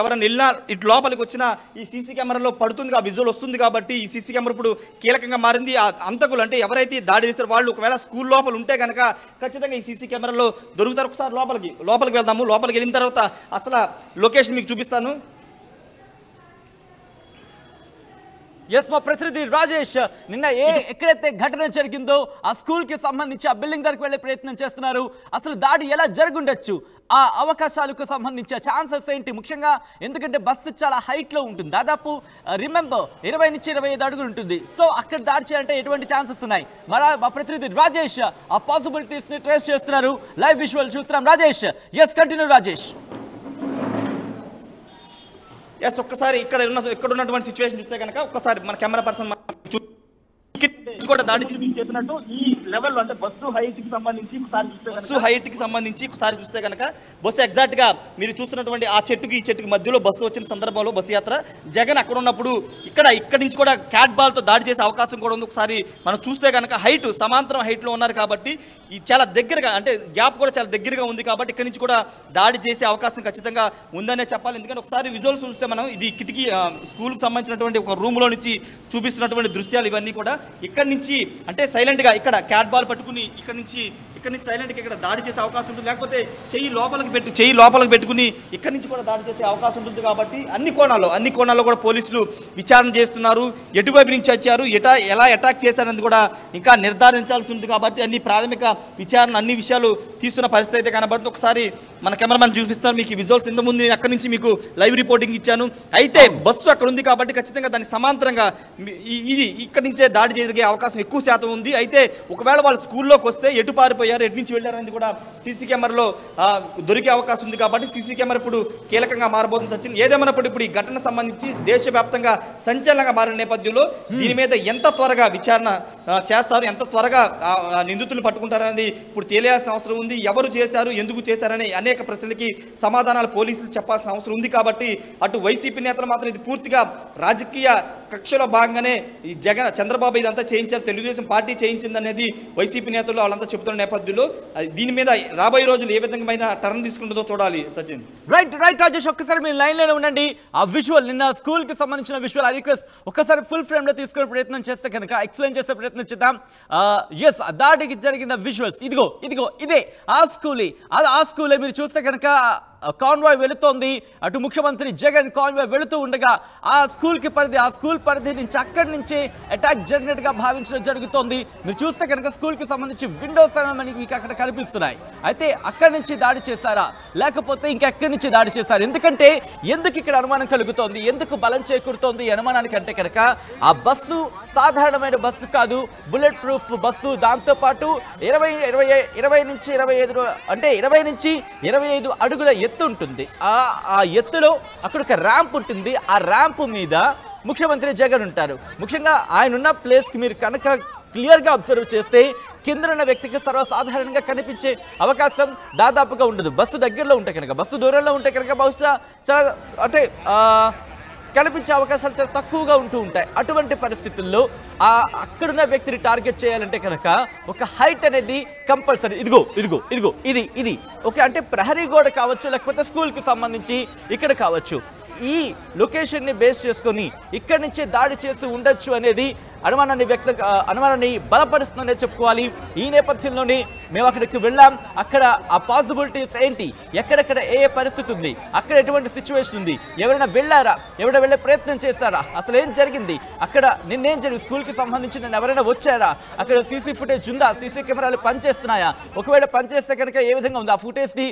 ఎవరైనా వెళ్ళినా ఇటు లోపలికి వచ్చినా ఈ సీసీ కెమెరాలో పడుతుంది, ఆ విజువల్ వస్తుంది. కాబట్టి ఈ సీసీ కెమెరా ఇప్పుడు కీలకంగా మారింది. ఆ అంతకులు అంటే ఎవరైతే దాడి చేస్తారో వాళ్ళు ఒకవేళ స్కూల్ లోపల ఉంటే కనుక ఖచ్చితంగా ఈ సీసీ కెమెరాలో దొరుకుతారు. ఒకసారి లోపలికి వెళ్దాము. లోపలికి వెళ్ళిన తర్వాత అసలు లొకేషన్ మీకు చూపిస్తాను. ఎస్, మా ప్రతినిధి రాజేష్ నిన్న ఎక్కడైతే ఘటన జరిగిందో ఆ స్కూల్ కి సంబంధించి ఆ బిల్డింగ్ దగ్గరికి వెళ్లే ప్రయత్నం చేస్తున్నారు. అసలు దాడి ఎలా జరుగుండొచ్చు, ఆ అవకాశాలకు సంబంధించి ఛాన్సెస్ ఏంటి, ముఖ్యంగా ఎందుకంటే బస్సు చాలా హైట్ లో ఉంటుంది, దాదాపు రిమెంబర్ 20 నుంచి 25 అడుగులు ఉంటుంది. సో అక్కడ దాడి చేయాలంటే ఎటువంటి ఛాన్సెస్ ఉన్నాయి? మా ప్రతినిధి రాజేష్ ఆ పాసిబిలిటీస్ ని ట్రేస్ చేస్తున్నారు. లైవ్ విజువల్ చూస్తున్నాం. Rajesh, yes continue Rajesh. Yes, ఒక్కసారి ఇక్కడ ఉన్నటువంటి సిచ్యువేషన్ చూస్తే కనుక ఒక్కసారి మన కెమెరా పర్సన్ కూడా దాడి చేసినట్టు ఈ లెవెల్ అంటే బస్సు హైట్ కి సంబంధించి ఒకసారి చూస్తే కనుక బస్సు ఎగ్జాక్ట్ గా మీరు చూస్తున్నటువంటి ఆ చెట్టుకి ఈ చెట్టుకి మధ్యలో బస్సు వచ్చిన సందర్భంలో బస్సు యాత్ర జగన్ అక్కడ ఉన్నప్పుడు ఇక్కడి నుంచి కూడా క్యాట్ బాల్ తో దాడి చేసే అవకాశం కూడా ఉంది. ఒకసారి మనం చూస్తే కనుక హైట్ సమాంతరం హైట్ లో ఉన్నారు కాబట్టి ఈ చాలా దగ్గరగా అంటే గ్యాప్ కూడా చాలా దగ్గరగా ఉంది కాబట్టి ఇక్కడి నుంచి కూడా దాడి చేసే అవకాశం ఖచ్చితంగా ఉందనే చెప్పాలి. ఎందుకంటే ఒకసారి విజువల్స్ చూస్తే మనం ఇది కిటికీ స్కూల్కి సంబంధించినటువంటి ఒక రూమ్ లో నుంచి చూపిస్తున్నటువంటి దృశ్యాలు ఇవన్నీ కూడా ఇక్కడి నుంచి అంటే సైలెంట్ గా ఇక్కడ క్యాట్ బాల్ పట్టుకుని ఇక్కడ నుంచి సైలెంట్ గా ఇక్కడ దాడి చేసే అవకాశం ఉంటుంది. లేకపోతే చెయ్యి లోపలికి పెట్టుకుని ఇక్కడి నుంచి కూడా దాడి చేసే అవకాశం ఉంటుంది. కాబట్టి అన్ని కోణాల్లో కూడా పోలీసులు విచారణ చేస్తున్నారు. ఎటువైపు నుంచి వచ్చారు, ఎలా అటాక్ చేశారని కూడా ఇంకా నిర్ధారించాల్సి ఉంది. కాబట్టి అన్ని ప్రాథమిక విచారణ అన్ని విషయాలు తీస్తున్న పరిస్థితి అయితే కనబడుతుంది. ఒకసారి మన కెమెరామెన్ చూపిస్తారు మీకు విజువల్స్. ఇంతకుముందు అక్కడి నుంచి మీకు లైవ్ రిపోర్టింగ్ ఇచ్చాను. అయితే బస్సు అక్కడ ఉంది కాబట్టి ఖచ్చితంగా దాని సమాంతరంగా ఇది ఇక్కడి నుంచే దాడి జరిగే అవకాశం ఎక్కువ శాతం ఉంది. అయితే ఒకవేళ వాళ్ళు స్కూల్లోకి వస్తే ఎటు పారిపోయారు, ఎటు నుంచి వెళ్ళారనేది కూడా సీసీ కెమెరాలో దొరికే అవకాశం ఉంది. కాబట్టి సీసీ కెమెరా ఇప్పుడు కీలకంగా మారబోతుంది. సచిన్, ఏదేమన్నప్పుడు ఇప్పుడు ఈ ఘటన సంబంధించి దేశవ్యాప్తంగా సంచలనంగా మారిన నేపథ్యంలో దీని మీద ఎంత త్వరగా విచారణ చేస్తారు, ఎంత త్వరగా నిందితులను పట్టుకుంటారనేది ఇప్పుడు తెలియాల్సిన అవసరం ఉంది. ఎవరు చేశారు, ఎందుకు చేశారనే అనేక ప్రశ్నలకి సమాధానాలు పోలీసులు చెప్పాల్సిన అవసరం ఉంది. కాబట్టి అటు వైసీపీ నేతలు మాత్రం ఇది పూర్తిగా రాజకీయ కక్షలో భాగంగానే ఈ చంద్రబాబు ఇదంతా చేయించారు, తెలుగుదేశం పార్టీ చేయించిందనేది వైసీపీ నేతలు వాళ్ళంతా చెబుతున్న నేపథ్యంలో దీని మీద రాబోయే రోజులు ఏ విధంగా టర్న్ తీసుకుంటుందో చూడాలి. సచిన్, రైట్ రాజేష్, ఒక్కసారి మీరు లైన్ లోనే ఉండండి. ఆ విజువల్ నిన్న స్కూల్ కి సంబంధించిన విజువల్ రిక్వెస్ట్ ఒక్కసారి ఫుల్ ఫ్రేమ్ లో తీసుకునే ప్రయత్నం చేస్తే కనుక ఎక్స్ప్లెయిన్ చేసే ప్రయత్నం చేద్దాం. ఎస్, దాడికి జరిగిన విజువల్స్ ఇదిగో ఇదే ఆ స్కూలే. మీరు చూస్తే కనుక కాన్వాయ్ వెళుతోంది, అటు ముఖ్యమంత్రి జగన్ కాన్వాయ్ వెళుతూ ఉండగా ఆ స్కూల్ పరిధి నుంచి అక్కడి నుంచి అటాక్ జరిగినట్టుగా భావించడం జరుగుతోంది. మీరు చూస్తే కనుక స్కూల్ కి సంబంధించి విండోస్ మనకి మీకు అక్కడ కనిపిస్తున్నాయి. అయితే అక్కడి నుంచి దాడి చేశారా లేకపోతే ఇంకెక్కడి నుంచి దాడి చేశారు? ఎందుకు ఇక్కడ అనుమానం కలుగుతోంది, ఎందుకు బలం చేకూరుతోంది అనుమానానికి అంటే కనుక ఆ బస్సు సాధారణమైన బస్సు కాదు, బుల్లెట్ ప్రూఫ్ బస్సు. దాంతోపాటు 20 నుంచి 25 అంటే 20 నుంచి 25 అడుగుల ఎత్తు ఉంటుంది. ఆ ఎత్తులో అక్కడ ఒక ర్యాంప్ ఉంటుంది. ఆ ర్యాంప్ మీద ముఖ్యమంత్రి జగన్ ఉంటారు. ముఖ్యంగా ఆయన ఉన్న ప్లేస్కి మీరు కనుక క్లియర్గా అబ్జర్వ్ చేస్తే కింద ఉన్న వ్యక్తికి సర్వసాధారణంగా కనిపించే అవకాశం దాదాపుగా ఉండదు. బస్సు దగ్గరలో ఉంటే కనుక, బస్సు దూరంలో ఉంటే కనుక బహుశా చాలా అంటే కనిపించే అవకాశాలు చాలా తక్కువగా ఉంటూ ఉంటాయి. అటువంటి పరిస్థితుల్లో అక్కడున్న వ్యక్తిని టార్గెట్ చేయాలంటే కనుక ఒక హైట్ అనేది కంపల్సరీ. ఇదిగో ఇది ఓకే, అంటే ప్రహరీ గోడ కావచ్చు, లేకపోతే స్కూల్కి సంబంధించి ఇక్కడ కావచ్చు. ఈ లొకేషన్ని బేస్ చేసుకొని ఇక్కడి నుంచే దాడి చేసి ఉండొచ్చు అనేది అనుమానాన్ని బలపరుస్తుందనే చెప్పుకోవాలి. ఈ నేపథ్యంలోనే మేము అక్కడికి వెళ్ళాం. అక్కడ ఆ పాసిబిలిటీస్ ఏంటి, ఎక్కడెక్కడ ఏ పరిస్థితి ఉంది, అక్కడ ఎటువంటి సిచ్యువేషన్ ఉంది, ఎవరైనా వెళ్ళారా, ఎవరైనా వెళ్ళే ప్రయత్నం చేశారా, అసలు ఏం జరిగింది, అక్కడ నిన్నేం జరిగింది, స్కూల్కి సంబంధించిన ఎవరైనా వచ్చారా, అక్కడ సీసీ ఫుటేజ్ ఉందా, సీసీ కెమెరాలు పనిచేస్తున్నాయా, ఒకవేళ పనిచేస్తే కనుక ఏ విధంగా ఉంది, ఆ ఫుటేజ్ని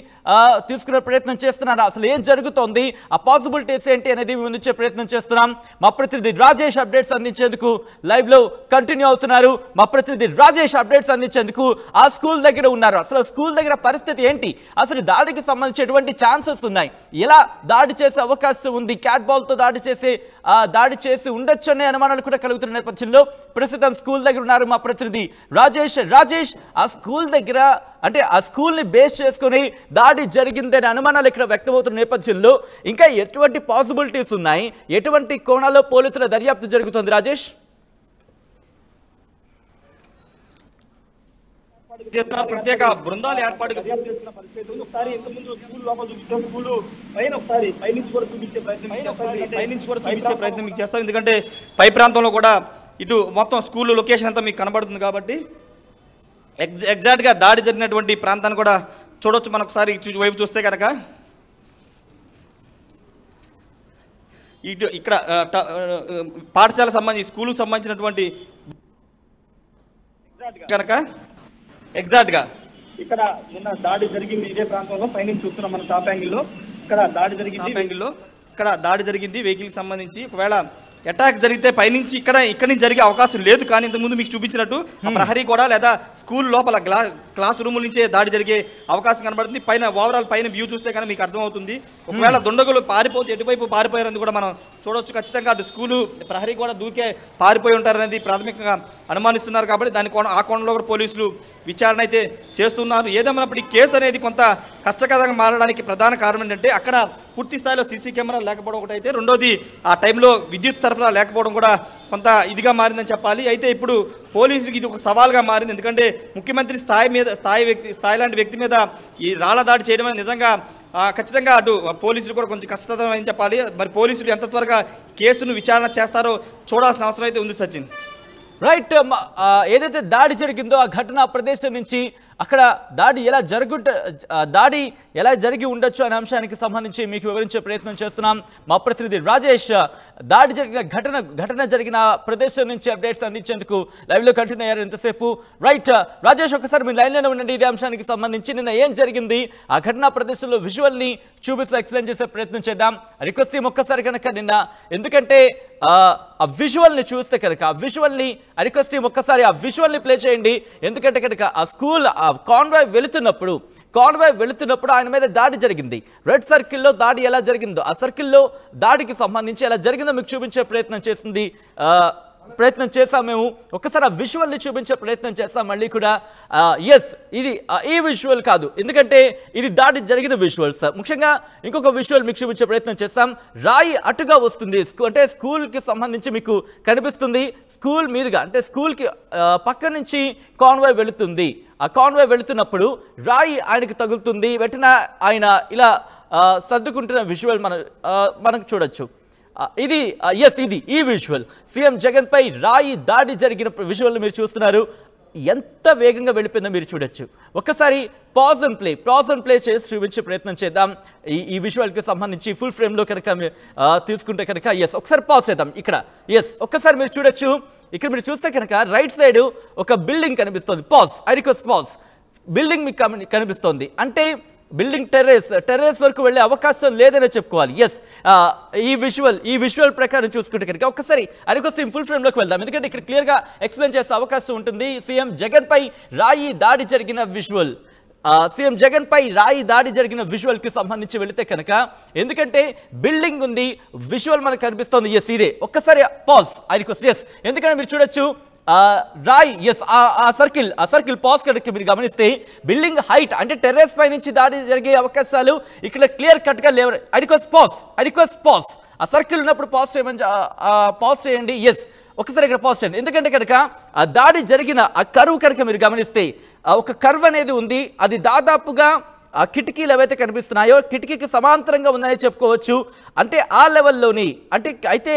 తీసుకునే ప్రయత్నం చేస్తున్నారా, అసలు ఏం జరుగుతోంది, ఆ పాసిబిలిటీస్ ఏంటి అనేది మేము అందించే ప్రయత్నం చేస్తున్నాం. మా ప్రతినిధి రాజేష్ అప్డేట్స్ అందించేందుకు లైవ్ లో కంటిన్యూ అవుతున్నారు. మా ప్రతినిధి రాజేష్ అప్డేట్స్ అందించేందుకు ఆ స్కూల్ దగ్గర ఉన్నారు. అసలు స్కూల్ దగ్గర పరిస్థితి ఏంటి, అసలు దాడికి సంబంధించి ఎటువంటి ఛాన్సెస్ ఉన్నాయి, ఎలా దాడి చేసే అవకాశం ఉంది, క్యాట్ బాల్ తో దాడి చేసి ఉండొచ్చు అనే అనుమానాలు కూడా కలుగుతున్న నేపథ్యంలో ప్రస్తుతం స్కూల్ దగ్గర ఉన్నారు మా ప్రతినిధి రాజేష్. ఆ స్కూల్ దగ్గర అంటే ఆ స్కూల్ ని బేస్ చేసుకుని దాడి జరిగిందనే అనుమానాలు ఇక్కడ వ్యక్తమవుతున్న నేపథ్యంలో ఇంకా ఎటువంటి పాసిబిలిటీస్ ఉన్నాయి, ఎటువంటి కోణాల్లో పోలీసుల దర్యాప్తు జరుగుతుంది రాజేష్? ప్రత్యేక బృందాలు ఏర్పాటు పైనుంచి కూడా చూపించే ప్రయత్నం మీకు చేస్తాం. ఎందుకంటే పై ప్రాంతంలో కూడా ఇటు మొత్తం స్కూల్ లొకేషన్ అంతా మీకు కనబడుతుంది కాబట్టి ఎగ్జాక్ట్గా దాడి జరిగినటువంటి ప్రాంతాన్ని కూడా చూడొచ్చు. మనం ఒకసారి వైపు చూస్తే కనుక ఇటు ఇక్కడ పాఠశాల సంబంధించి స్కూల్కి సంబంధించినటువంటి కనుక ఎగ్జాక్ట్గా ఇక్కడ నిన్న దాడి జరిగింది ఇదే ప్రాంతంలో పైనుంచి చూస్తున్నాం మన టాప్ యాంగిల్లో. ఇక్కడ దాడి జరిగింది వెహికల్కి సంబంధించి. ఒకవేళ అటాక్ జరిగితే పైనుంచి ఇక్కడి నుంచి జరిగే అవకాశం లేదు. కానీ ఇంతకుముందు మీకు చూపించినట్టు ప్రహరీ కూడా లేదా స్కూల్ లోపల క్లాస్ రూముల నుంచే దాడి జరిగే అవకాశం కనబడుతుంది. పైన ఓవరాల్ పైన వ్యూ చూస్తే కానీ మీకు అర్థమవుతుంది. ఒకవేళ దుండగులు పారిపోతే ఎటువైపు పారిపోయారని కూడా మనం చూడవచ్చు. ఖచ్చితంగా అటు స్కూలు ప్రహరీ కూడా దూకే పారిపోయి ఉంటారనేది ప్రాథమికంగా అనుమానిస్తున్నారు. కాబట్టి ఆ కోణంలో కూడా పోలీసులు విచారణ అయితే చేస్తున్నారు. ఏదేమైనప్పటికీ కేసు అనేది కొంత కష్టకరంగా మారడానికి ప్రధాన కారణం ఏంటంటే అక్కడ పూర్తి స్థాయిలో సీసీ కెమెరాలు లేకపోవడం ఒకటి అయితే, రెండోది ఆ టైంలో విద్యుత్ సరఫరా లేకపోవడం కూడా కొంత ఇదిగా మారిందని చెప్పాలి. అయితే ఇప్పుడు పోలీసులకు ఇది ఒక సవాల్గా మారింది. ఎందుకంటే ముఖ్యమంత్రి స్థాయి లాంటి వ్యక్తి మీద ఈ రాళ్ల దాడి చేయడం అనేది నిజంగా ఖచ్చితంగా అటు పోలీసులు కూడా కొంచెం కష్టతరమని చెప్పాలి. మరి పోలీసులు ఎంత త్వరగా కేసును విచారణ చేస్తారో చూడాల్సిన అవసరం అయితే ఉంది సచిన్. రైట్, ఏదైతే దాడి జరిగిందో ఆ ఘటనా ప్రదేశం నుంచి అక్కడ దాడి ఎలా జరిగి ఉండొచ్చు అనే అంశానికి సంబంధించి మీకు వివరించే ప్రయత్నం చేస్తున్నాం. మా ప్రతినిధి రాజేష్ దాడి జరిగిన ఘటన జరిగిన ప్రదేశం నుంచి అప్డేట్స్ అందించేందుకు లైవ్ లో కంటిన్యూ అయ్యారు ఇంతసేపు. రైట్ రాజేష్, ఒకసారి మీ లైన్లోనే ఉండండి. ఇదే అంశానికి సంబంధించి నిన్న ఏం జరిగింది, ఆ ఘటనా ప్రదేశంలో విజువల్ ని చూపిస్తూ ఎక్స్ప్లెయిన్ చేసే ప్రయత్నం చేద్దాం. రిక్వెస్ట్ ఒక్కసారి కనుక నిన్న, ఎందుకంటే ఆ విజువల్ ని చూస్తే కనుక ఆ విజువల్ ని రిక్వెస్ట్ ఒక్కసారి ఆ విజువల్ ని ప్లే చేయండి. ఎందుకంటే కనుక ఆ స్కూల్ కాన్వాయ్ వెళుతున్నప్పుడు ఆయన మీద దాడి జరిగింది. రెడ్ సర్కిల్లో దాడి ఎలా జరిగిందో, ఆ సర్కిల్లో దాడికి సంబంధించి ఎలా జరిగిందో మీకు చూపించే ప్రయత్నం చేసాం మేము. ఒక్కసారి ఆ విజువల్ని చూపించే ప్రయత్నం చేస్తాం మళ్ళీ కూడా. ఎస్, ఇది ఈ విజువల్ కాదు, ఎందుకంటే ఇది దాడి జరిగిన విజువల్స్. ముఖ్యంగా ఇంకొక విజువల్ మీకు చూపించే ప్రయత్నం చేస్తాం. రాయి అటుగా వస్తుంది, అంటే స్కూల్కి సంబంధించి మీకు కనిపిస్తుంది. స్కూల్ మీదుగా అంటే స్కూల్కి పక్క నుంచి కాన్వాయ్ వెళుతుంది. ఆ కాన్వాయ్ వెళుతున్నప్పుడు రాయి ఆయనకి తగులుతుంది. వెంటనే ఆయన ఇలా సర్దుకుంటున్న విజువల్ మనకు చూడొచ్చు. ఇది ఈ విజువల్ సీఎం జగన్ పై రాయి దాడి జరిగిన విజువల్ మీరు చూస్తున్నారు. ఎంత వేగంగా వెళ్ళిపోయిందో మీరు చూడొచ్చు. ఒక్కసారి పాజ్ అండ్ ప్లే చేసి చూపించే ప్రయత్నం చేద్దాం. ఈ విజువల్కి సంబంధించి ఫుల్ ఫ్రేమ్లో కనుక తీసుకుంటే కనుక ఒకసారి పాజ్ చేద్దాం. ఇక్కడ ఒక్కసారి మీరు చూడొచ్చు. ఇక్కడ మీరు చూస్తే కనుక రైట్ సైడ్ ఒక బిల్డింగ్ కనిపిస్తుంది. పాజ్ బిల్డింగ్ మీకు కనిపిస్తోంది. అంటే బిల్డింగ్ టెర్రస్ వరకు వెళ్ళే అవకాశం లేదనే చెప్పుకోవాలి. ఈ విజువల్ ప్రకారం చూసుకుంటే కనుక ఒక్కసారి అరికొస్తే ఫుల్ ఫ్రేమ్లోకి వెళ్దాం. ఎందుకంటే ఇక్కడ క్లియర్గా ఎక్స్ప్లెయిన్ చేసే అవకాశం ఉంటుంది. సీఎం జగన్ పై రాయి దాడి జరిగిన విజువల్ కి సంబంధించి వెళితే కనుక, ఎందుకంటే బిల్డింగ్ ఉంది, విజువల్ మనకు కనిపిస్తోంది. ఇదే ఒక్కసారి పాజ్ ఎందుకంటే మీరు చూడొచ్చు రాయ్ ఆ సర్కిల్ పాజ్ కనుక మీరు గమనిస్తే బిల్డింగ్ హైట్ అంటే టెర్రస్ పై నుంచి దాడి జరిగే అవకాశాలు ఇక్కడ క్లియర్ కట్ గా లేవు. పాజ్ ఆ సర్కిల్ ఉన్నప్పుడు పాజ్ చేయండి. ఒకసారి ఇక్కడ పాజ్ చేయండి. ఎందుకంటే కనుక ఆ దాడి జరిగిన ఆ కర్వ్ కనుక మీరు గమనిస్తే ఒక కర్వ్ అనేది ఉంది. అది దాదాపుగా ఆ కిటికీలు ఏవైతే కనిపిస్తున్నాయో కిటికీకి సమాంతరంగా ఉందని చెప్పుకోవచ్చు. అంటే ఆ లెవెల్లోని అయితే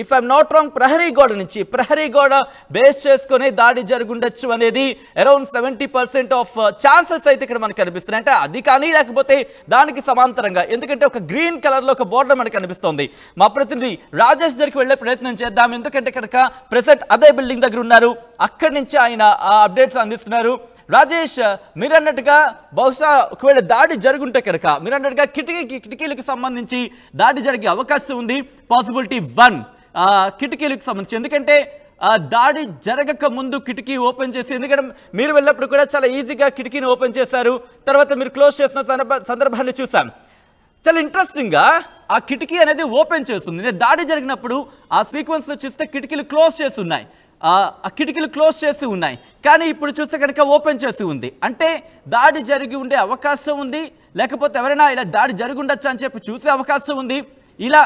ఇఫ్ ఐఎమ్ నాట్ రాంగ్ ప్రహరీ గోడ నుంచి, ప్రహరీ గోడ బేస్ చేసుకుని దాడి జరుగుండొచ్చు అనేది అరౌండ్ 70% ఆఫ్ ఛాన్సెస్ అయితే ఇక్కడ మనకు కనిపిస్తున్నాయి. అంటే అది కానీ లేకపోతే దానికి సమాంతరంగా, ఎందుకంటే ఒక గ్రీన్ కలర్ లో ఒక బోర్డర్ మనకు కనిపిస్తోంది. మా ప్రతినిధి రాజేష్ దగ్గరికి వెళ్లే ప్రయత్నం చేద్దాం, ఎందుకంటే కనుక ప్రెసెంట్ అదే బిల్డింగ్ దగ్గర ఉన్నారు, అక్కడి నుంచి ఆయన అప్డేట్స్ అందిస్తున్నారు. రాజేష్, మీరు అన్నట్టుగా బహుశా ఒకవేళ దాడి జరుగుంటే కనుక మీరు అన్నట్టుగా కిటికీలకు సంబంధించి దాడి జరిగే అవకాశం ఉంది. పాసిబిలిటీ 1 కిటికీలకు సంబంధించి, ఎందుకంటే దాడి జరగక ముందు కిటికీ ఓపెన్ చేసి, ఎందుకంటే మీరు వెళ్ళినప్పుడు కూడా చాలా ఈజీగా కిటికీని ఓపెన్ చేశారు, తర్వాత మీరు క్లోజ్ చేసిన సందర్భాన్ని చూసాం. చాలా ఇంట్రెస్టింగ్గా ఆ కిటికీ అనేది ఓపెన్ చేస్తుంది. నేను దాడి జరిగినప్పుడు ఆ సీక్వెన్స్లో చూస్తే కిటికీలు క్లోజ్ చేసి ఉన్నాయి, ఆ కిటికీలు క్లోజ్ చేసి ఉన్నాయి, కానీ ఇప్పుడు చూస్తే కనుక ఓపెన్ చేసి ఉంది. అంటే దాడి జరిగి ఉండే అవకాశం ఉంది, లేకపోతే ఎవరైనా ఇలా దాడి జరిగి ఉండొచ్చు అని చెప్పి చూసే అవకాశం ఉంది. ఇలా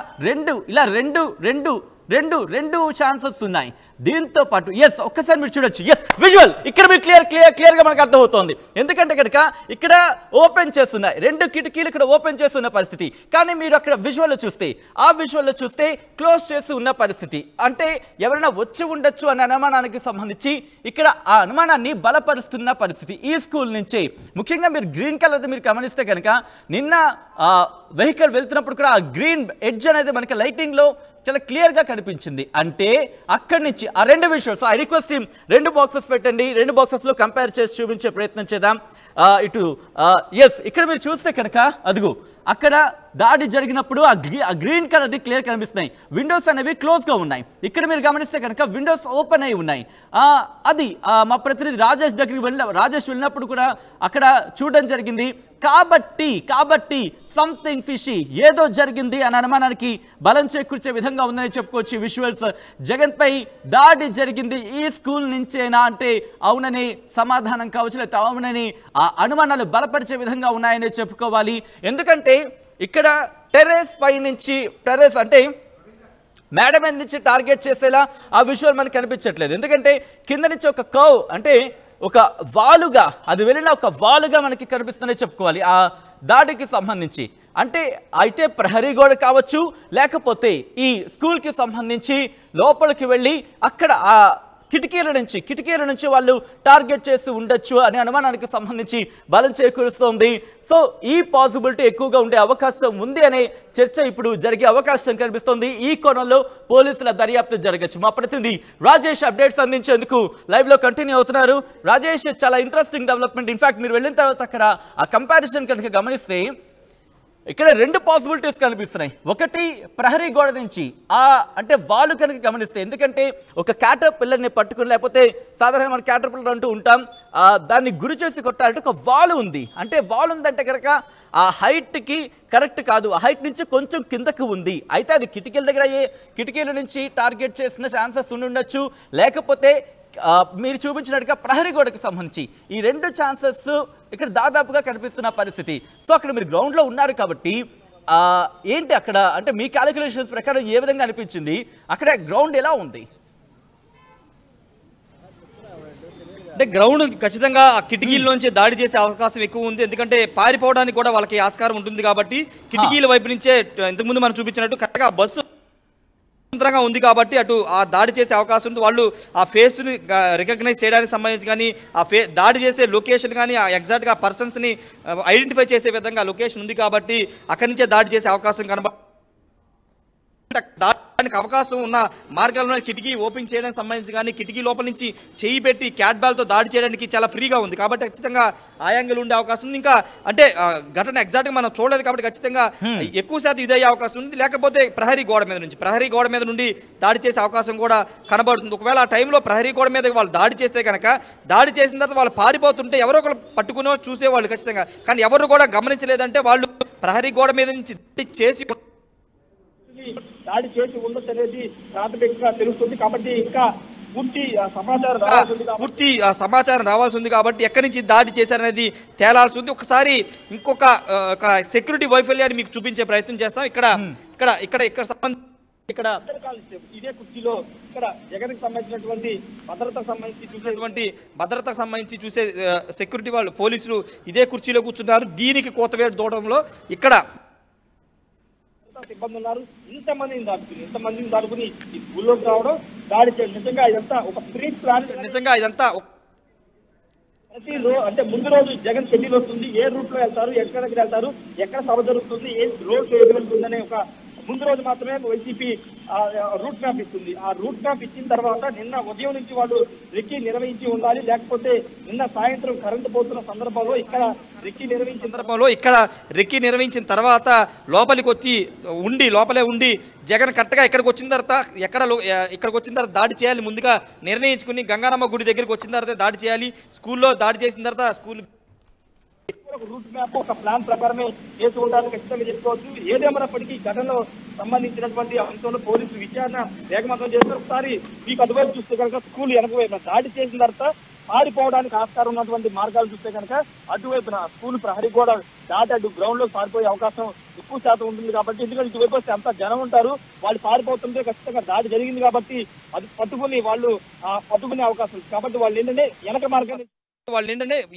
రెండు ఛాన్సెస్ ఉన్నాయి. దీంతో పాటు ఎస్ ఒక్కసారి మీరు చూడొచ్చు, ఎస్ విజువల్ ఇక్కడ మీరు క్లియర్గా మనకు అర్థమవుతోంది. ఎందుకంటే కనుక ఇక్కడ ఓపెన్ చేస్తున్నాయి, 2 కిటికీలు ఇక్కడ ఓపెన్ చేస్తున్న పరిస్థితి, కానీ మీరు అక్కడ విజువల్లో చూస్తే క్లోజ్ చేసి ఉన్న పరిస్థితి. అంటే ఎవరైనా వచ్చి ఉండొచ్చు అనే అనుమానానికి సంబంధించి ఇక్కడ ఆ అనుమానాన్ని బలపరుస్తున్న పరిస్థితి ఈ స్కూల్ నుంచి. ముఖ్యంగా మీరు గ్రీన్ కలర్ మీరు గమనిస్తే కనుక నిన్న వెహికల్ వెళ్తున్నప్పుడు కూడా ఆ గ్రీన్ ఎడ్జ్ అనేది మనకి లైటింగ్లో చాలా క్లియర్గా కనిపించింది. అంటే అక్కడి నుంచి ఆ 2 విషయాలు, so I request team 2 boxes పెట్టండి, 2 బాక్సెస్లో కంపేర్ చేసి చూపించే ప్రయత్నం చేద్దాం. ఇటు ఎస్ ఇక్కడ మీరు చూస్తే కనుక అదిగో అక్కడ దాడి జరిగినప్పుడు ఆ గ్రీన్ కలర్ది క్లియర్ కనిపిస్తున్నాయి, విండోస్ అనేవి క్లోజ్గా ఉన్నాయి. ఇక్కడ మీరు గమనిస్తే కనుక విండోస్ ఓపెన్ అయి ఉన్నాయి. అది మా ప్రతినిధి రాజేష్ వెళ్ళినప్పుడు కూడా అక్కడ చూడడం జరిగింది. కాబట్టి సంథింగ్ ఫిషీ, ఏదో జరిగింది అనే అనుమానానికి బలం చేకూర్చే విధంగా ఉందని చెప్పుకోవచ్చు. విజువల్స్ జగన్ పై దాడి జరిగింది ఈ స్కూల్ నుంచేనా అంటే అవునని సమాధానం కావచ్చు, లేకపోతే అవునని ఆ అనుమానాలు బలపరిచే విధంగా ఉన్నాయని చెప్పుకోవాలి. ఎందుకంటే ఇక్కడ టెర్రస్ పై నుంచి, టెర్రస్ అంటే మేడ మీద నుంచి టార్గెట్ చేసేలా ఆ విజువల్ మనకు కనిపించట్లేదు. ఎందుకంటే కింద నుంచి ఒక కర్వ్, అంటే ఒక వాలుగా, అది వెళ్ళిన ఒక వాలుగా మనకి కనిపిస్తుందని చెప్పుకోవాలి ఆ దాడికి సంబంధించి. అంటే అయితే ప్రహరీ గోడ కావచ్చు, లేకపోతే ఈ స్కూల్కి సంబంధించి లోపలికి వెళ్ళి అక్కడ ఆ కిటికీల నుంచి వాళ్ళు టార్గెట్ చేసి ఉండొచ్చు అనే అనుమానానికి సంబంధించి బలం చేకూరుస్తోంది. సో ఈ పాసిబిలిటీ ఎక్కువగా ఉండే అవకాశం ఉంది అనే చర్చ ఇప్పుడు జరిగే అవకాశం కనిపిస్తోంది. ఈ కోణంలో పోలీసుల దర్యాప్తు జరగచ్చు. మా ప్రతినిధి రాజేష్ అప్డేట్స్ అందించేందుకు లైవ్ లో కంటిన్యూ అవుతున్నారు. రాజేష్, చాలా ఇంట్రెస్టింగ్ డెవలప్మెంట్. ఇన్ఫాక్ట్ మీరు వెళ్ళిన తర్వాత అక్కడ ఆ కంపారిజన్ కనుక గమనిస్తే ఇక్కడ 2 పాసిబిలిటీస్ కనిపిస్తున్నాయి. ఒకటి ప్రహరీ గోడ నుంచి అంటే వాళ్ళు కనుక గమనిస్తే, ఎందుకంటే ఒక క్యాటర్ పిల్లర్ని పట్టుకుని, లేకపోతే సాధారణంగా మనం క్యాటర్ పిల్లర్ అంటూ ఉంటాం, దాన్ని గురి చేసి కొట్టాలంటే ఒక వాల్ ఉంది. అంటే వాల్ ఉందంటే కనుక ఆ హైట్కి కరెక్ట్ కాదు, ఆ హైట్ నుంచి కొంచెం కిందకు ఉంది. అయితే అది కిటికీల దగ్గర కిటికీల నుంచి టార్గెట్ చేసిన ఛాన్సెస్ ఉండొచ్చు, లేకపోతే మీరు చూపించినట్టుగా ప్రహరీ గోడకు సంబంధించి ఈ 2 ఛాన్సెస్ ఇక్కడ దాదాపుగా కనిపిస్తున్న పరిస్థితి. సో అక్కడ మీరు గ్రౌండ్లో ఉన్నారు కాబట్టి ఏంటి అక్కడ, అంటే మీ క్యాలిక్యులేషన్స్ ప్రకారం ఏ విధంగా అనిపించింది, అక్కడ గ్రౌండ్ ఎలా ఉంది? అంటే గ్రౌండ్ ఖచ్చితంగా ఆ కిటికీల్లోంచి దాడి చేసే అవకాశం ఎక్కువ ఉంది. ఎందుకంటే పారిపోవడానికి కూడా వాళ్ళకి ఆస్కారం ఉంటుంది కాబట్టి కిటికీల వైపు నుంచే ఇంతకుముందు మనం చూపించినట్టు కరెక్ట్గా బస్సు స్వతంత్రంగా ఉంది కాబట్టి అటు ఆ దాడి చేసే అవకాశం ఉంది. వాళ్ళు ఆ ఫేస్ని రికగ్నైజ్ చేయడానికి సంబంధించి కానీ, ఆ దాడి చేసే లొకేషన్ కానీ, ఆ ఎగ్జాక్ట్గా ఆ పర్సన్స్ని ఐడెంటిఫై చేసే విధంగా లొకేషన్ ఉంది కాబట్టి అక్కడి నుంచే దాడి చేసే అవకాశం దానికి అవకాశం ఉన్న మార్గాల్లో కిటికీ ఓపెన్ చేయడానికి సంబంధించి కానీ, కిటికీ లోపల నుంచి చేయి పెట్టి క్యాట్ బాల్తో దాడి చేయడానికి చాలా ఫ్రీగా ఉంది కాబట్టి ఖచ్చితంగా ఆ యాంగిల్ ఉండే అవకాశం ఉంది. ఇంకా అంటే ఘటన ఎగ్జాక్ట్గా మనం చూడలేదు కాబట్టి ఖచ్చితంగా ఎక్కువ శాతం ఇదే అవకాశం ఉంది. లేకపోతే ప్రహరీ గోడ మీద నుండి దాడి చేసే అవకాశం కూడా కనబడుతుంది. ఒకవేళ ఆ టైంలో ప్రహరీ గోడ మీద వాళ్ళు దాడి చేస్తే కనుక, దాడి చేసిన తర్వాత వాళ్ళు పారిపోతుంటే ఎవరో ఒకరు పట్టుకునే చూసేవాళ్ళు ఖచ్చితంగా, కానీ ఎవరు కూడా గమనించలేదంటే వాళ్ళు ప్రహరీ గోడ మీద నుంచి దాడి చేసి ఉండొచ్చు అనేది ప్రాథమికంగా తెలుస్తుంది. కాబట్టి ఇంకా పూర్తి సమాచారం రావాల్సి ఉంది కాబట్టి ఎక్కడి నుంచి దాడి చేశారనేది తేలాల్సి ఉంది. ఒకసారి ఇంకొక సెక్యూరిటీ వైఫల్యాన్ని మీకు చూపించే ప్రయత్నం చేస్తాం. ఇక్కడ ఇదే కుర్చీలో ఇక్కడ జగన్ కి సంబంధించినటువంటి భద్రతకు సంబంధించి చూసే సెక్యూరిటీ వాళ్ళు, పోలీసులు ఇదే కుర్చీలో కూర్చున్నారు. దీనికి కోతవేటు దూరంలో ఇక్కడ భద్రతా సిబ్బంది ఉన్నారు. ఇంతమందిని దాటుకుని ఈ స్కూల్లోకి రావడం, దాడి చేయడం, నిజంగా ఇదంతా ఒక ప్రీ ప్లాన్. నిజంగా ఇదంతా అంటే ముందు రోజు జగన్ షెడ్యూల్ వస్తుంది, ఏ రూట్ లో వెళ్తారు, ఎక్కడికి వెళ్తారు, ఎక్కడ సభ జరుగుతుంది, ఏ రోడ్ ఎదుగుతుందనే ఒక ముందు రోజు మాత్రమే వైసీపీ రూట్ మ్యాప్ ఇస్తుంది. ఆ రూట్ మ్యాప్ ఇచ్చిన తర్వాత నిన్న ఉదయం నుంచి వాళ్ళు రెక్కీ నిర్వహించి ఉండాలి. లేకపోతే నిన్న సాయంత్రం కరెంటు పోతున్న సందర్భంలో ఇక్కడ రెక్కీ నిర్వహించిన తర్వాత లోపలికి వచ్చి లోపలే ఉండి జగన్ కరెక్ట్గా ఇక్కడికి వచ్చిన తర్వాత ఇక్కడికి వచ్చిన తర్వాత దాడి చేయాలి ముందుగా నిర్ణయించుకుని గంగానమ్మ గుడి దగ్గరికి వచ్చిన తర్వాత దాడి చేయాలి. స్కూల్లో దాడి చేసిన తర్వాత స్కూల్ రూట్ మ్యాప్ ఒక ప్లాన్ ప్రకారమే చేసి ఉండాలని ఖచ్చితంగా చెప్పుకోవచ్చు. ఏదేమైనప్పటికీ ఘటనలో సంబంధించినటువంటి అంశంలో పోలీసులు విచారణ వేగవంతం చేస్తారు. ఒకసారి మీకు అటువైపు చూస్తే కనుక స్కూల్ వెనకవైపున దాడి చేసిన తర్వాత పారిపోవడానికి ఆస్కారం ఉన్నటువంటి మార్గాలు చూస్తే కనుక అటువైపున స్కూల్ ప్రహరీ కూడా దాటి అటు గ్రౌండ్ లో పారిపోయే అవకాశం ఎక్కువ శాతం ఉంటుంది. కాబట్టి ఎందుకంటే ఇటువైపు వస్తే అంత జనం ఉంటారు, వాళ్ళు పారిపోతుంటే ఖచ్చితంగా దాడి జరిగింది కాబట్టి అది పట్టుకునే అవకాశం ఉంది. కాబట్టి వాళ్ళు ఏంటంటే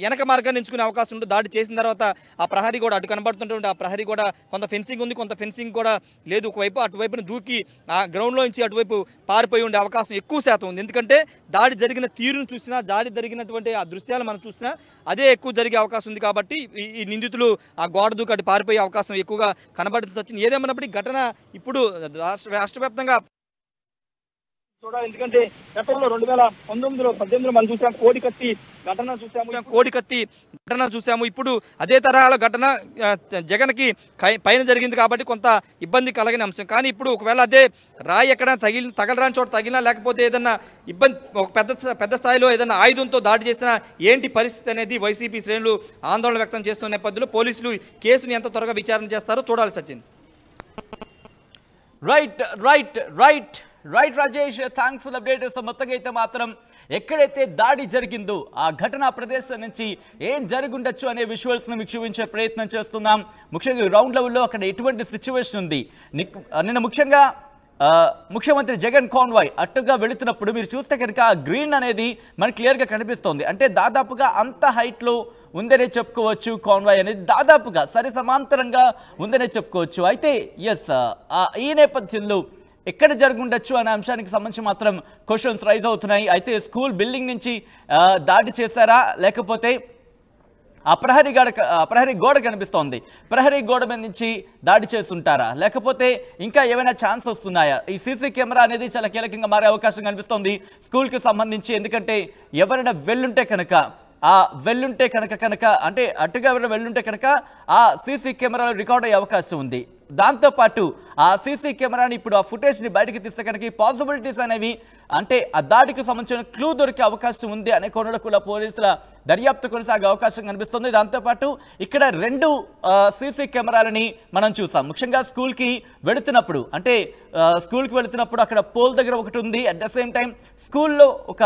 వెనక మార్గాన్ని ఎంచుకునే అవకాశం ఉంటుంది. దాడి చేసిన తర్వాత ఆ ప్రహరీ కూడా అటు కనబడుతుంటే ఆ ప్రహరీ కూడా కొంత ఫెన్సింగ్ ఉంది, కొంత ఫెన్సింగ్ కూడా లేదు. ఒకవైపు అటువైపున దూకి ఆ గ్రౌండ్లో నుంచి అటువైపు పారిపోయి ఉండే అవకాశం ఎక్కువ శాతం ఉంది. ఎందుకంటే దాడి జరిగిన తీరును చూసినా, దాడి జరిగినటువంటి ఆ దృశ్యాలు మనం చూసినా అదే ఎక్కువ జరిగే అవకాశం ఉంది. కాబట్టి ఈ నిందితులు ఆ గోడ దూకి అటు పారిపోయే అవకాశం ఎక్కువగా కనబడుతుంది. వచ్చింది ఏదేమన్నప్పటికీ ఘటన ఇప్పుడు రాష్ట్ర వ్యాప్తంగా చూడాలి. ఎందుకంటే గతంలో 2019-18 మనం చూసాం కోడికత్తి ఘటన చూసాము. ఇప్పుడు అదే తరహాల ఘటన జగన్కి పైన జరిగింది కాబట్టి కొంత ఇబ్బంది కలిగిన అంశం. కానీ ఇప్పుడు ఒకవేళ అదే రాయి ఎక్కడ తగలరాని చోట తగిలినా, లేకపోతే ఏదన్నా ఇబ్బంది ఒక పెద్ద స్థాయిలో ఏదైనా ఆయుధంతో దాడి చేసినా ఏంటి పరిస్థితి అనేది వైసీపీ శ్రేణులు ఆందోళన వ్యక్తం చేస్తున్న నేపథ్యంలో పోలీసులు కేసును ఎంత త్వరగా విచారణ చేస్తారో చూడాలి. Sachin. Right Rajesh, thanks for update. So మొత్తంగా అయితే మాత్రం ఎక్కడైతే దాడి జరిగిందో ఆ ఘటనా ప్రదేశం నుంచి ఏం జరుగుండొచ్చు అనే విజువల్స్ని మీకు చూపించే ప్రయత్నం చేస్తున్నాం. ముఖ్యంగా గ్రౌండ్ లెవెల్లో అక్కడ ఎటువంటి సిచ్యువేషన్ ఉంది. నిన్న ముఖ్యంగా ముఖ్యమంత్రి జగన్ కాన్వాయ్ అట్టుగా వెళుతున్నప్పుడు మీరు చూస్తే కనుక గ్రీన్ అనేది మనకి క్లియర్గా కనిపిస్తోంది. అంటే దాదాపుగా అంత హైట్లో ఉందనే చెప్పుకోవచ్చు. కాన్వాయ్ అనేది దాదాపుగా సమాంతరంగా ఉందనే చెప్పుకోవచ్చు. అయితే ఈ నేపథ్యంలో ఎక్కడ జరుగుండొచ్చు అనే అంశానికి సంబంధించి మాత్రం క్వశ్చన్స్ రైజ్ అవుతున్నాయి. అయితే స్కూల్ బిల్డింగ్ నుంచి దాడి చేశారా, లేకపోతే ఆ ప్రహరీ గోడ కనిపిస్తోంది, ప్రహరీ గోడ మీద నుంచి దాడి చేస్తుంటారా, లేకపోతే ఇంకా ఏమైనా ఛాన్స్ వస్తున్నాయా? ఈ సీసీ కెమెరా అనేది చాలా కీలకంగా మారే అవకాశం కనిపిస్తోంది స్కూల్కి సంబంధించి. ఎందుకంటే ఎవరైనా వెళ్ళుంటే కనుక అంటే అటుగా ఎవరైనా వెళ్ళుంటే కనుక ఆ సీసీ కెమెరాలో రికార్డ్ అయ్యే అవకాశం ఉంది. దాంతోపాటు ఆ సీసీ కెమెరాని ఇప్పుడు ఆ ఫుటేజ్ని బయటకు తీస్తే కనుక ఈ పాసిబిలిటీస్ అనేవి, అంటే ఆ దాడికి సంబంధించిన క్లూ దొరికే అవకాశం ఉంది అనే కోణంలో కూడా పోలీసుల దర్యాప్తు కొనసాగే అవకాశం కనిపిస్తుంది. దాంతోపాటు ఇక్కడ 2 సీసీ కెమెరాలని మనం చూసాం. ముఖ్యంగా స్కూల్కి వెళుతున్నప్పుడు అక్కడ పోల్ దగ్గర ఒకటి ఉంది. అట్ ద సేమ్ టైం స్కూల్లో ఒక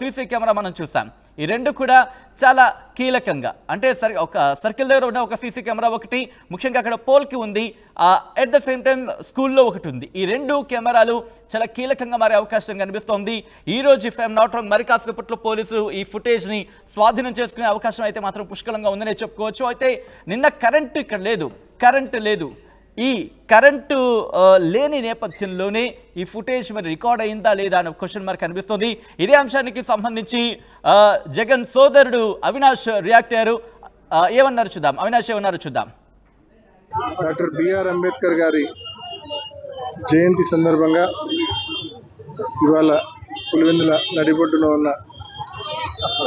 సీసీ కెమెరా మనం చూసాం. ఈ 2 కూడా చాలా కీలకంగా, అంటే ఒక సర్కిల్ దగ్గర ఉన్న ఒక సీసీ కెమెరా ఒకటి, ముఖ్యంగా అక్కడ పోల్కి ఉంది. అట్ ద సేమ్ టైం స్కూల్లో ఒకటి ఉంది. ఈ 2 కెమెరాలు చాలా కీలకంగా మారే అవకాశం కనిపిస్తోంది. ఈ రోజు ఇఫ్ ఐఎమ్ నాట్ రాంగ్ మరి కాసేపట్లో పోలీసులు ఈ ఫుటేజ్ని స్వాధీనం చేసుకునే అవకాశం అయితే మాత్రం పుష్కలంగా ఉందనే చెప్పుకోవచ్చు. అయితే నిన్న కరెంటు ఇక్కడ లేదు. ఈ కరెంటు లేని నేపథ్యంలోనే ఈ ఫుటేజ్ మరి రికార్డ్ అయిందా లేదా అనే క్వశ్చన్ మార్క్ కనిపిస్తుంది. ఇదే అంశానికి సంబంధించి జగన్ సోదరుడు అవినాష్ రియాక్ట్ అయ్యారు. ఏమన్నారు చూద్దాం. అవినాష్ ఏమన్నారు చూద్దాం. డాక్టర్ బిఆర్ అంబేద్కర్ గారి జయంతి సందర్భంగా ఇవాళ పులివెందుల నడిబొడ్డున ఉన్న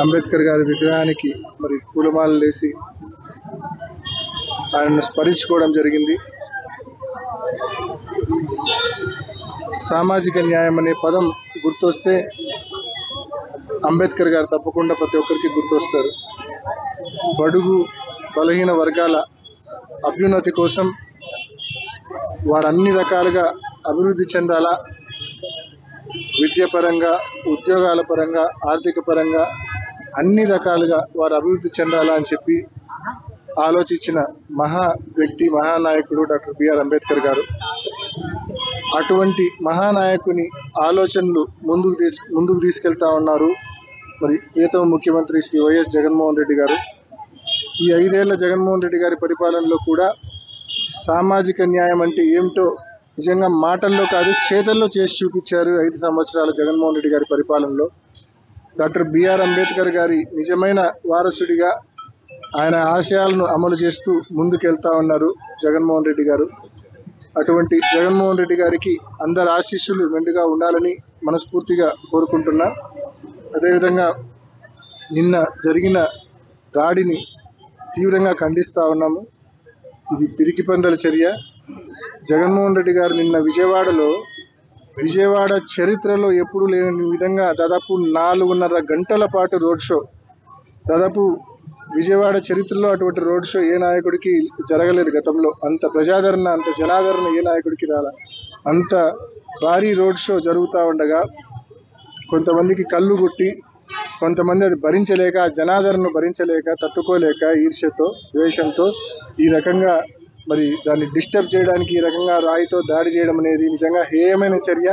అంబేద్కర్ గారి విగ్రహానికి మరి పూలమాలలు వేసి ఆయనను స్మరించుకోవడం జరిగింది. సామాజిక న్యాయం అనే పదం గుర్తొస్తే అంబేద్కర్ గారు తప్పకుండా ప్రతి ఒక్కరికి గుర్తొస్తారు. బడుగు బలహీన వర్గాల అభ్యున్నతి కోసం వారు అన్ని రకాలుగా అభివృద్ధి చెందాలా, విద్యాపరంగా, ఉద్యోగాల పరంగా, ఆర్థిక పరంగా అన్ని రకాలుగా వారు అభివృద్ధి చెందాలా అని చెప్పి ఆలోచించిన మహా వ్యక్తి, మహానాయకుడు డాక్టర్ బిఆర్ అంబేద్కర్ గారు. అటువంటి మహానాయకుని ఆలోచనలు ముందుకు తీసుకెళ్తా ఉన్నారు మరి ప్రియతమ ముఖ్యమంత్రి శ్రీ వైఎస్ జగన్మోహన్ రెడ్డి గారు. ఈ 5 ఏళ్ల జగన్మోహన్ రెడ్డి గారి పరిపాలనలో కూడా సామాజిక న్యాయం అంటే ఏమిటో నిజంగా మాటల్లో కాదు చేతల్లో చేసి చూపించారు 5 సంవత్సరాల జగన్మోహన్ రెడ్డి గారి పరిపాలనలో. డాక్టర్ బిఆర్ అంబేద్కర్ గారి నిజమైన వారసుడిగా ఆయన ఆశయాలను అమలు చేస్తూ ముందుకెళ్తా ఉన్నారు జగన్మోహన్ రెడ్డి గారు. అటువంటి జగన్మోహన్ రెడ్డి గారికి అందరి ఆశీస్సులు మెండుగా ఉండాలని మనస్ఫూర్తిగా కోరుకుంటున్నా. అదేవిధంగా నిన్న జరిగిన దాడిని తీవ్రంగా ఖండిస్తూ ఉన్నాము. ఇది పిరికి పందల చర్య. జగన్మోహన్ రెడ్డి గారు నిన్న విజయవాడ చరిత్రలో ఎప్పుడూ లేని విధంగా దాదాపు 4.5 గంటల పాటు రోడ్ షో, దాదాపు విజయవాడ చరిత్రలో అటువంటి రోడ్ షో ఏ నాయకుడికి జరగలేదు గతంలో. అంత ప్రజాదరణ, అంత జనాదరణ ఏ నాయకుడికి రాలా. అంత భారీ రోడ్ షో జరుగుతూ ఉండగా కొంతమందికి కళ్ళు కొట్టి, కొంతమంది అది భరించలేక, ఆ జనాదరణను భరించలేక, తట్టుకోలేక ఈర్ష్యతో, ద్వేషంతో ఈ రకంగా మరి దాన్ని డిస్టర్బ్ చేయడానికి ఈ రకంగా రాయితో దాడి చేయడం అనేది నిజంగా హేయమైన చర్య.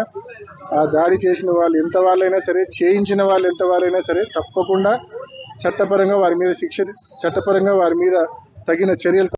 ఆ దాడి చేసిన వాళ్ళు ఎంత వాళ్ళైనా సరే, చేయించిన వాళ్ళు ఎంత వాళ్ళైనా సరే తప్పకుండా చట్టపరంగా వారి మీద తగిన చర్యలు